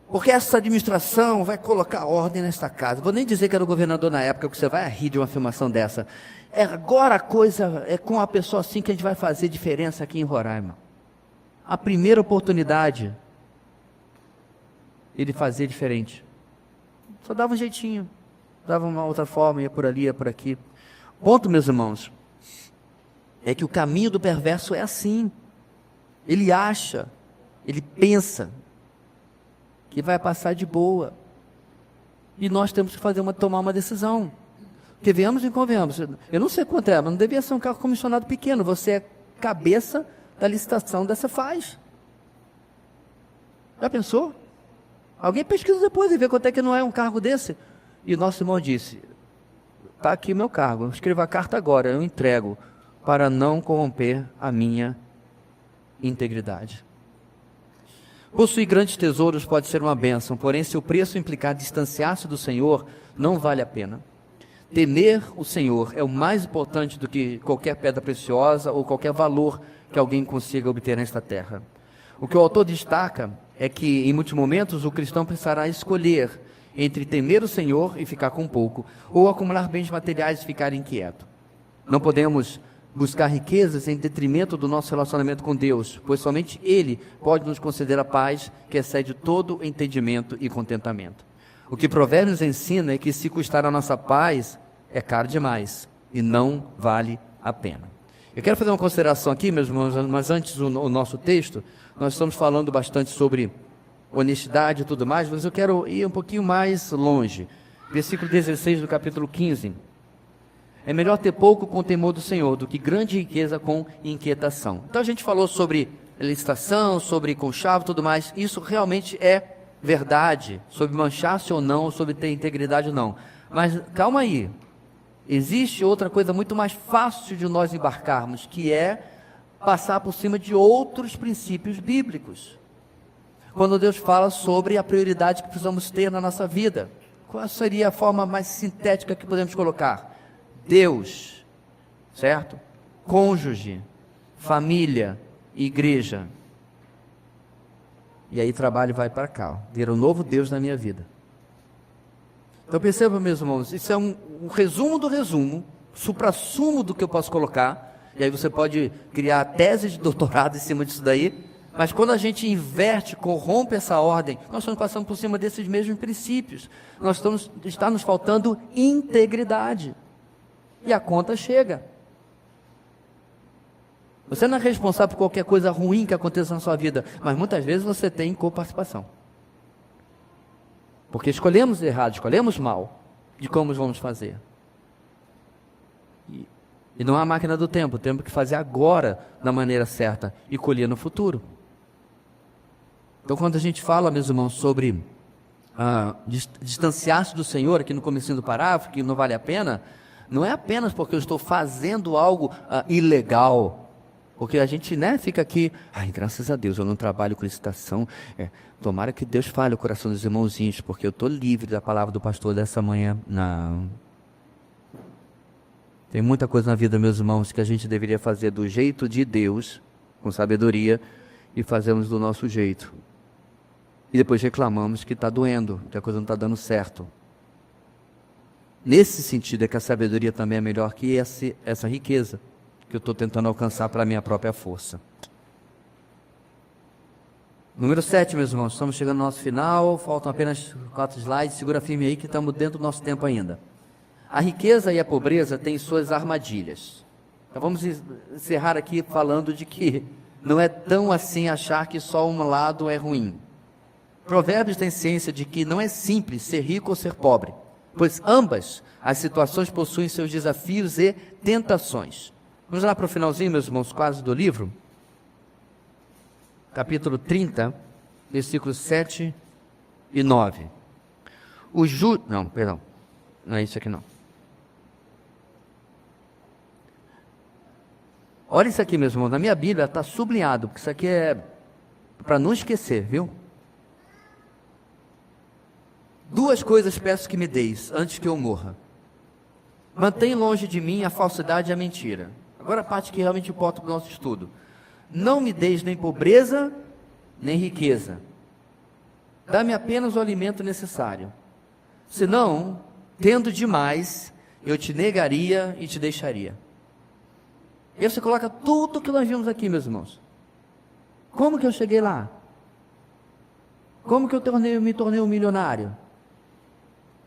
Porque essa administração vai colocar ordem nesta casa. Vou nem dizer que era o governador na época, que você vai rir de uma afirmação dessa. Agora a coisa é com a pessoa assim que a gente vai fazer diferença aqui em Roraima. A primeira oportunidade, ele fazia diferente. Só dava um jeitinho, dava uma outra forma, ia por ali, ia por aqui. Ponto, meus irmãos, é que o caminho do perverso é assim. Ele acha, ele pensa que vai passar de boa. E nós temos que tomar uma decisão. Porque venhamos e convenhamos. Eu não sei quanto é, mas não devia ser um cargo comissionado pequeno. Você é cabeça da licitação da Cefaz. Já pensou? Alguém pesquisa depois e vê quanto é que não é um cargo desse. E o nosso irmão disse, está aqui meu cargo, eu escrevo a carta agora, eu entrego, para não corromper a minha integridade. Possuir grandes tesouros pode ser uma bênção, porém se o preço implicar distanciar-se do Senhor, não vale a pena. Temer o Senhor é o mais importante do que qualquer pedra preciosa ou qualquer valor que alguém consiga obter nesta terra. O que o autor destaca é que, em muitos momentos, o cristão precisará escolher entre temer o Senhor e ficar com pouco, ou acumular bens materiais e ficar inquieto. Não podemos buscar riquezas em detrimento do nosso relacionamento com Deus, pois somente Ele pode nos conceder a paz que excede todo entendimento e contentamento. O que Provérbios ensina é que se custar a nossa paz, é caro demais e não vale a pena. Eu quero fazer uma consideração aqui, meus irmãos, mas antes o nosso texto, nós estamos falando bastante sobre honestidade e tudo mais, mas eu quero ir um pouquinho mais longe. Versículo 16 do capítulo 15. É melhor ter pouco com temor do Senhor do que grande riqueza com inquietação. Então a gente falou sobre licitação, sobre conchavo e tudo mais. Isso realmente é verdade, sobre manchar-se ou não, sobre ter integridade ou não. Mas calma aí, existe outra coisa muito mais fácil de nós embarcarmos, que é passar por cima de outros princípios bíblicos. Quando Deus fala sobre a prioridade que precisamos ter na nossa vida, qual seria a forma mais sintética que podemos colocar? Deus, certo? Cônjuge, família, igreja. E aí trabalho vai para cá, ó, vira um novo Deus na minha vida. Então perceba, meus irmãos, isso é um resumo do resumo, suprassumo do que eu posso colocar, e aí você pode criar tese de doutorado em cima disso daí, mas quando a gente inverte, corrompe essa ordem, nós estamos passando por cima desses mesmos princípios, está nos faltando integridade, e a conta chega. Você não é responsável por qualquer coisa ruim que aconteça na sua vida, mas muitas vezes você tem coparticipação. Porque escolhemos errado, escolhemos mal, de como vamos fazer. E não há máquina do tempo, temos que fazer agora da maneira certa e colher no futuro. Então quando a gente fala, meus irmãos, sobre distanciar-se do Senhor, aqui no comecinho do parágrafo, que não vale a pena, não é apenas porque eu estou fazendo algo ilegal, porque a gente, fica aqui, graças a Deus, eu não trabalho com licitação, tomara que Deus fale o coração dos irmãozinhos, porque eu estou livre da palavra do pastor dessa manhã. Não. Tem muita coisa na vida, meus irmãos, que a gente deveria fazer do jeito de Deus, com sabedoria, e fazemos do nosso jeito. E depois reclamamos que está doendo, que a coisa não está dando certo. Nesse sentido é que a sabedoria também é melhor que essa riqueza que eu estou tentando alcançar para a minha própria força. Número 7, meus irmãos, estamos chegando no nosso final, faltam apenas 4 slides, segura firme aí que estamos dentro do nosso tempo ainda. A riqueza e a pobreza têm suas armadilhas. Então vamos encerrar aqui falando de que não é tão assim achar que só um lado é ruim. Provérbios têm ciência de que não é simples ser rico ou ser pobre, pois ambas as situações possuem seus desafios e tentações. Vamos lá para o finalzinho, meus irmãos, quase do livro. Capítulo 30, versículos 7 e 9. Não é isso aqui não. Olha isso aqui, meus irmãos, na minha Bíblia está sublinhado, porque isso aqui é para não esquecer, viu? 2 coisas peço que me deis, antes que eu morra. Mantém longe de mim a falsidade e a mentira. Agora a parte que realmente importa para o nosso estudo. Não me deis nem pobreza, nem riqueza. Dá-me apenas o alimento necessário. Senão, tendo demais, eu te negaria e te deixaria. E aí você coloca tudo que nós vimos aqui, meus irmãos. Como que eu cheguei lá? Como que eu me tornei um milionário?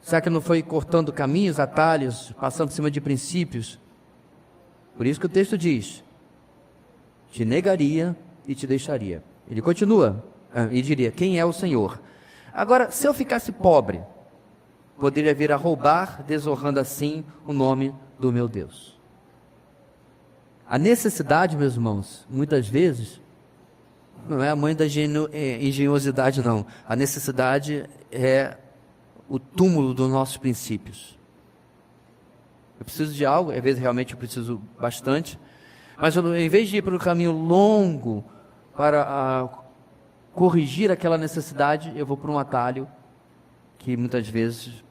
Será que não foi cortando caminhos, atalhos, passando por cima de princípios? Por isso que o texto diz: te negaria e te deixaria. Ele continua e diria: quem é o Senhor? Agora, se eu ficasse pobre, poderia vir a roubar, desonrando assim o nome do meu Deus. A necessidade, meus irmãos, muitas vezes, não é a mãe da engenhosidade, não. A necessidade é o túmulo dos nossos princípios. Eu preciso de algo, às vezes realmente eu preciso bastante, mas em vez de ir pelo caminho longo para corrigir aquela necessidade, eu vou por um atalho que muitas vezes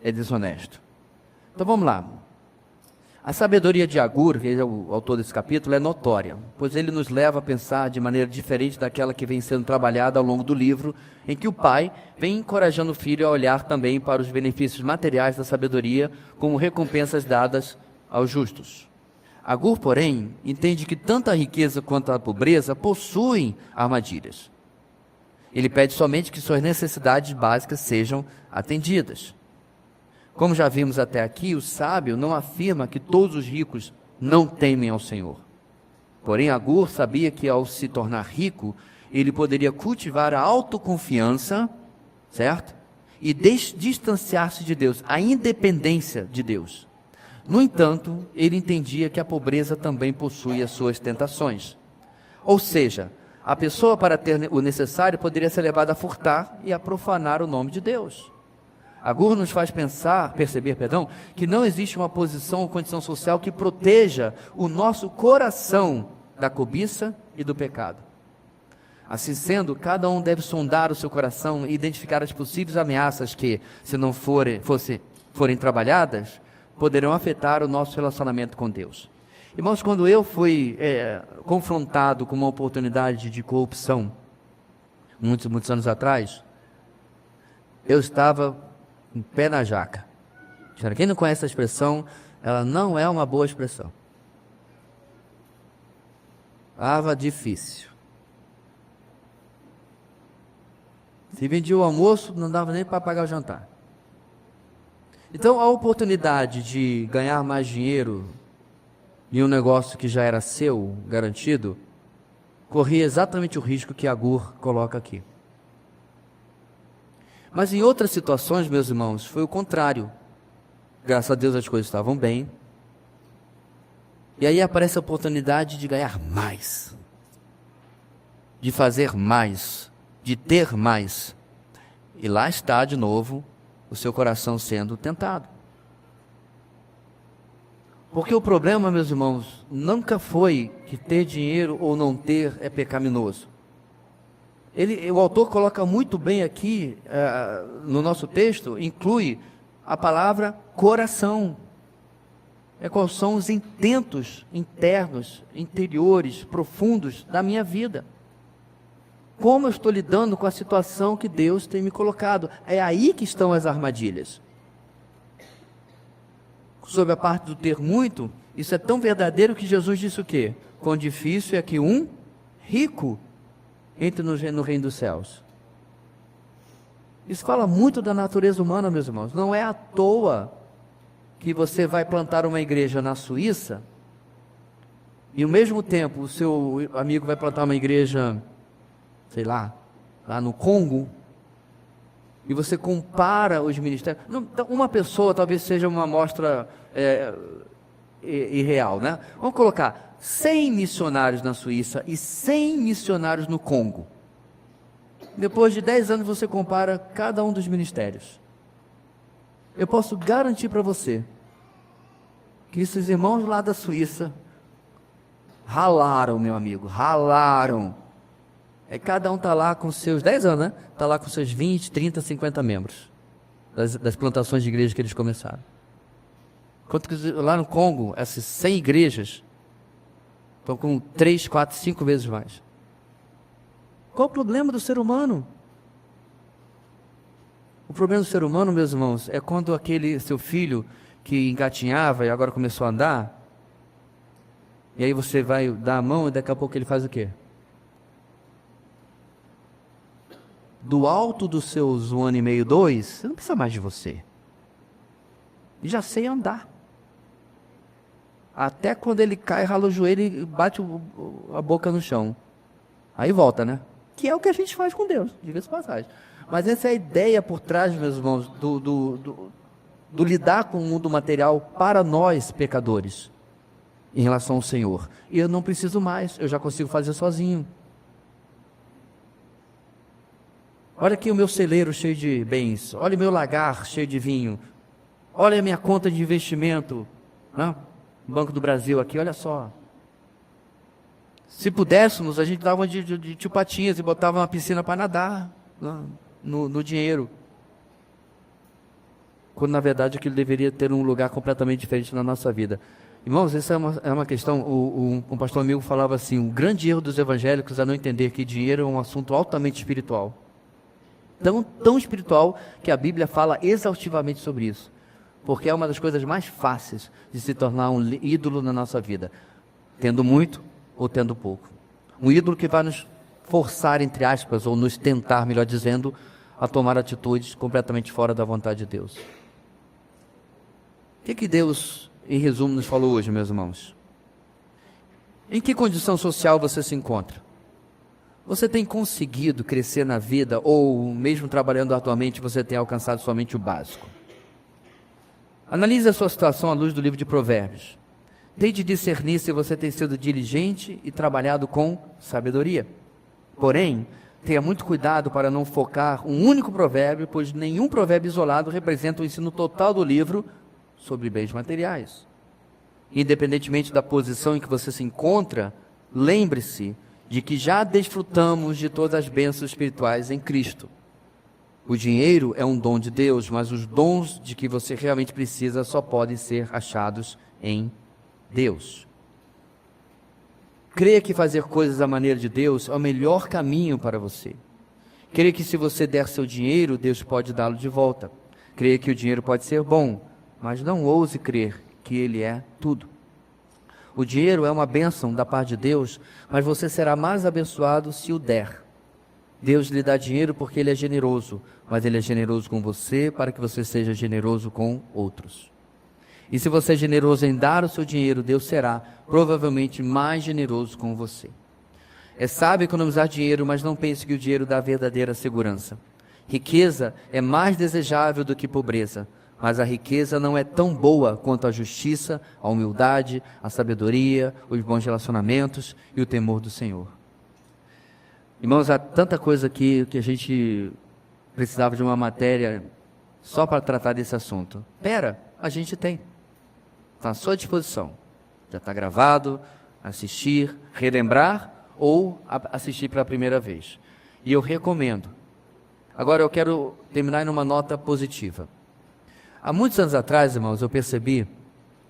é desonesto. Então vamos lá. A sabedoria de Agur, que é o autor desse capítulo, é notória, pois ele nos leva a pensar de maneira diferente daquela que vem sendo trabalhada ao longo do livro, em que o pai vem encorajando o filho a olhar também para os benefícios materiais da sabedoria como recompensas dadas aos justos. Agur, porém, entende que tanto a riqueza quanto a pobreza possuem armadilhas. Ele pede somente que suas necessidades básicas sejam atendidas. Como já vimos até aqui, o sábio não afirma que todos os ricos não temem ao Senhor. Porém, Agur sabia que ao se tornar rico, ele poderia cultivar a autoconfiança, certo? E distanciar-se de Deus, a independência de Deus. No entanto, ele entendia que a pobreza também possui as suas tentações. Ou seja, a pessoa para ter o necessário poderia ser levada a furtar e a profanar o nome de Deus. Agur nos faz perceber, que não existe uma posição ou condição social que proteja o nosso coração da cobiça e do pecado. Assim sendo, cada um deve sondar o seu coração e identificar as possíveis ameaças que, se não forem trabalhadas, poderão afetar o nosso relacionamento com Deus. Irmãos, quando eu fui confrontado com uma oportunidade de corrupção, muitos anos atrás, eu estava um pé na jaca. Quem não conhece essa expressão, ela não é uma boa expressão. Estava difícil. Se vendia o almoço, não dava nem para pagar o jantar. Então, a oportunidade de ganhar mais dinheiro em um negócio que já era seu, garantido, corria exatamente o risco que Agur coloca aqui. Mas em outras situações, meus irmãos, foi o contrário. Graças a Deus as coisas estavam bem. E aí aparece a oportunidade de ganhar mais, de fazer mais, de ter mais. E lá está de novo o seu coração sendo tentado. Porque o problema, meus irmãos, nunca foi que ter dinheiro ou não ter é pecaminoso. O autor coloca muito bem aqui, no nosso texto, inclui a palavra coração. Quais são os intentos internos, interiores, profundos da minha vida. Como eu estou lidando com a situação que Deus tem me colocado. É aí que estão as armadilhas. Sobre a parte do ter muito, isso é tão verdadeiro que Jesus disse o quê? Quão difícil é que um rico entre no reino dos céus. Isso fala muito da natureza humana, meus irmãos. Não é à toa que você vai plantar uma igreja na Suíça e ao mesmo tempo o seu amigo vai plantar uma igreja, sei lá no Congo, e você compara os ministérios. Uma pessoa talvez seja uma amostra irreal, né? Vamos colocar 100 missionários na Suíça e 100 missionários no Congo. Depois de 10 anos você compara cada um dos ministérios. Eu posso garantir para você que esses irmãos lá da Suíça ralaram, meu amigo, ralaram. Cada um está lá com seus 10 anos, né? Está lá com seus 20, 30, 50 membros das plantações de igreja que eles começaram. Enquanto que lá no Congo, essas 100 igrejas estão com 3, 4, 5 vezes mais. Qual o problema do ser humano? O problema do ser humano, meus irmãos, é quando aquele seu filho que engatinhava e agora começou a andar, e aí você vai dar a mão e daqui a pouco ele faz o quê? Do alto dos seus 1 ano e meio, 2, você não precisa mais de você. E já sei andar. Até quando ele cai, rala o joelho e bate a boca no chão. Aí volta, né? Que é o que a gente faz com Deus, diga-se de passagem. Mas essa é a ideia por trás, meus irmãos, do lidar com o mundo material para nós, pecadores, em relação ao Senhor. E eu não preciso mais, eu já consigo fazer sozinho. Olha aqui o meu celeiro cheio de bens, olha o meu lagar cheio de vinho, olha a minha conta de investimento, né? Banco do Brasil aqui, olha só. Se pudéssemos, a gente dava de tio Patinhas e botava uma piscina para nadar no dinheiro. quando na verdade aquilo deveria ter um lugar completamente diferente na nossa vida. Irmãos, essa é uma questão, o pastor amigo falava assim, o grande erro dos evangélicos é não entender que dinheiro é um assunto altamente espiritual. Tão espiritual que a Bíblia fala exaustivamente sobre isso. Porque é uma das coisas mais fáceis de se tornar um ídolo na nossa vida. Tendo muito ou tendo pouco. Um ídolo que vai nos forçar, entre aspas, ou nos tentar, melhor dizendo, a tomar atitudes completamente fora da vontade de Deus. O que Deus, em resumo, nos falou hoje, meus irmãos? Em que condição social você se encontra? Você tem conseguido crescer na vida, ou mesmo trabalhando arduamente, você tem alcançado somente o básico? Analise a sua situação à luz do livro de Provérbios. Tente discernir se você tem sido diligente e trabalhado com sabedoria. Porém, tenha muito cuidado para não focar um único provérbio, pois nenhum provérbio isolado representa o ensino total do livro sobre bens materiais. Independentemente da posição em que você se encontra, lembre-se de que já desfrutamos de todas as bênçãos espirituais em Cristo. O dinheiro é um dom de Deus, mas os dons de que você realmente precisa só podem ser achados em Deus. Creia que fazer coisas à maneira de Deus é o melhor caminho para você. Creia que se você der seu dinheiro, Deus pode dá-lo de volta. Creia que o dinheiro pode ser bom, mas não ouse crer que ele é tudo. O dinheiro é uma bênção da parte de Deus, mas você será mais abençoado se o der. Deus lhe dá dinheiro porque Ele é generoso, mas Ele é generoso com você para que você seja generoso com outros. E se você é generoso em dar o seu dinheiro, Deus será provavelmente mais generoso com você. É sábio economizar dinheiro, mas não pense que o dinheiro dá verdadeira segurança. Riqueza é mais desejável do que pobreza, mas a riqueza não é tão boa quanto a justiça, a humildade, a sabedoria, os bons relacionamentos e o temor do Senhor. Irmãos, há tanta coisa aqui que a gente precisava de uma matéria só para tratar desse assunto. A gente tem. Está à sua disposição. Já está gravado, assistir, relembrar ou assistir pela primeira vez. E eu recomendo. Agora eu quero terminar em uma nota positiva. Há muitos anos atrás, irmãos, eu percebi,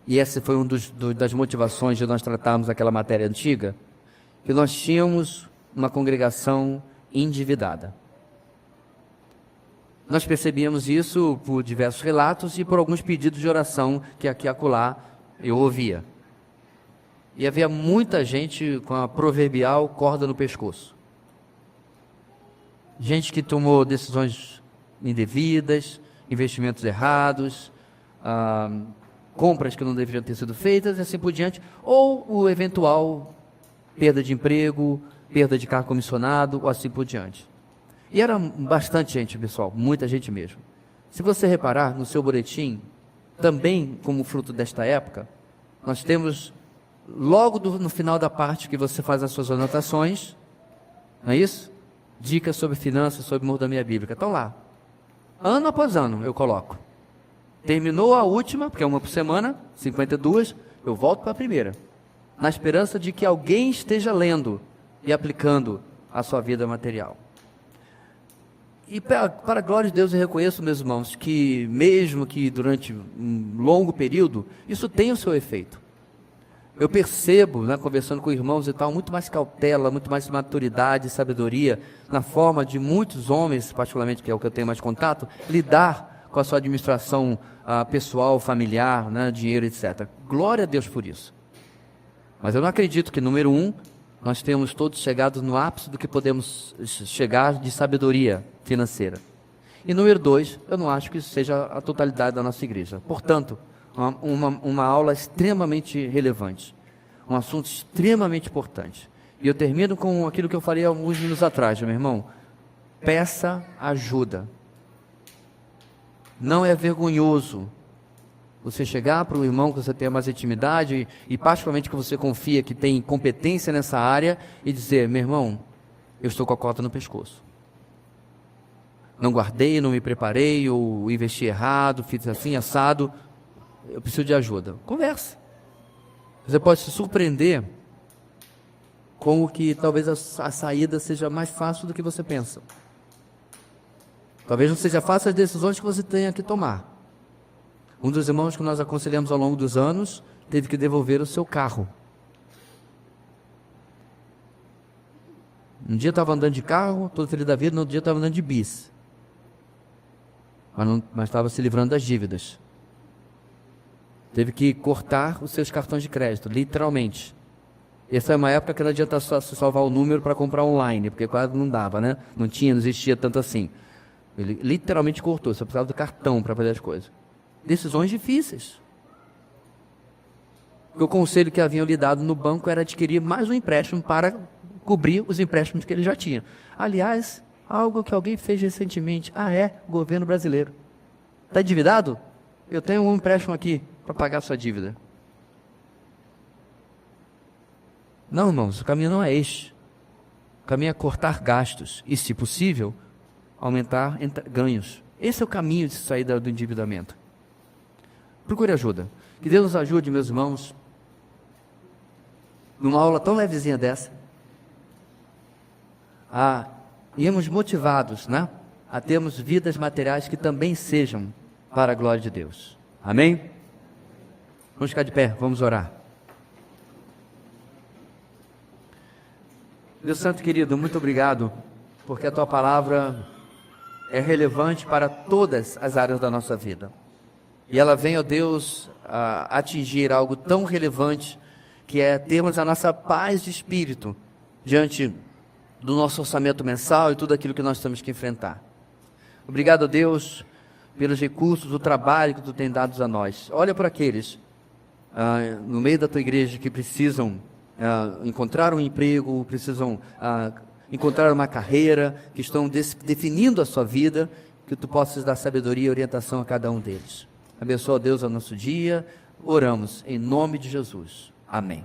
e essa foi uma das motivações de nós tratarmos aquela matéria antiga, que nós tínhamos uma congregação endividada. Nós percebíamos isso por diversos relatos e por alguns pedidos de oração que aqui e acolá eu ouvia. E havia muita gente com a proverbial corda no pescoço. Gente que tomou decisões indevidas, investimentos errados, compras que não deveriam ter sido feitas e assim por diante, ou o eventual perda de emprego, perda de cargo comissionado, ou assim por diante. E era bastante gente, pessoal, muita gente mesmo. Se você reparar no seu boletim, também como fruto desta época, nós temos, logo no final da parte que você faz as suas anotações, não é isso? Dicas sobre finanças, sobre mordomia bíblica, estão lá. Ano após ano eu coloco. Terminou a última, porque é uma por semana, 52, eu volto para a primeira. Na esperança de que alguém esteja lendo e aplicando a sua vida material. E para a glória de Deus eu reconheço, meus irmãos, que mesmo que durante um longo período, isso tem o seu efeito. Eu percebo, né, conversando com irmãos e tal, muito mais cautela, muito mais maturidade e sabedoria na forma de muitos homens, particularmente, que é o que eu tenho mais contato, lidar com a sua administração pessoal, familiar, né, dinheiro, etc. Glória a Deus por isso. Mas eu não acredito que, número 1, nós temos todos chegado no ápice do que podemos chegar de sabedoria financeira. E número 2, eu não acho que isso seja a totalidade da nossa igreja. Portanto, uma aula extremamente relevante, um assunto extremamente importante. E eu termino com aquilo que eu falei há alguns minutos atrás, meu irmão. Peça ajuda. Não é vergonhoso você chegar para um irmão que você tenha mais intimidade e particularmente que você confia que tem competência nessa área e dizer: meu irmão, eu estou com a corda no pescoço. Não guardei, não me preparei, ou investi errado, fiz assim, assado. Eu preciso de ajuda. Conversa. Você pode se surpreender com o que talvez a saída seja mais fácil do que você pensa. Talvez não seja fácil as decisões que você tenha que tomar, Um dos irmãos que nós aconselhamos ao longo dos anos teve que devolver o seu carro. Um dia estava andando de carro, todo feliz da vida, no outro dia estava andando de bis. Mas estava se livrando das dívidas. Teve que cortar os seus cartões de crédito, literalmente. Essa é uma época que não adianta só salvar o número para comprar online, porque quase não dava, né? Não existia tanto assim. Ele literalmente cortou, só precisava do cartão para fazer as coisas. Decisões difíceis. O conselho que haviam lhe dado no banco era adquirir mais um empréstimo para cobrir os empréstimos que ele já tinha. Aliás, algo que alguém fez recentemente. O governo brasileiro. Está endividado? Eu tenho um empréstimo aqui para pagar a sua dívida. Não, irmãos, o caminho não é este. O caminho é cortar gastos e, se possível, aumentar ganhos. Esse é o caminho de sair do endividamento. Procure ajuda. Que Deus nos ajude, meus irmãos, numa aula tão levezinha dessa, a irmos motivados, né? A termos vidas materiais que também sejam para a glória de Deus. Amém? Vamos ficar de pé, vamos orar. Deus Santo querido, muito obrigado, porque a Tua palavra é relevante para todas as áreas da nossa vida. E ela vem, ó Deus, a atingir algo tão relevante, que é termos a nossa paz de espírito diante do nosso orçamento mensal e tudo aquilo que nós temos que enfrentar. Obrigado, Deus, pelos recursos, o trabalho que Tu tem dado a nós. Olha para aqueles no meio da Tua igreja que precisam encontrar um emprego, precisam encontrar uma carreira, que estão definindo a sua vida, que Tu possas dar sabedoria e orientação a cada um deles. Abençoa, Deus, o nosso dia. Oramos em nome de Jesus. Amém.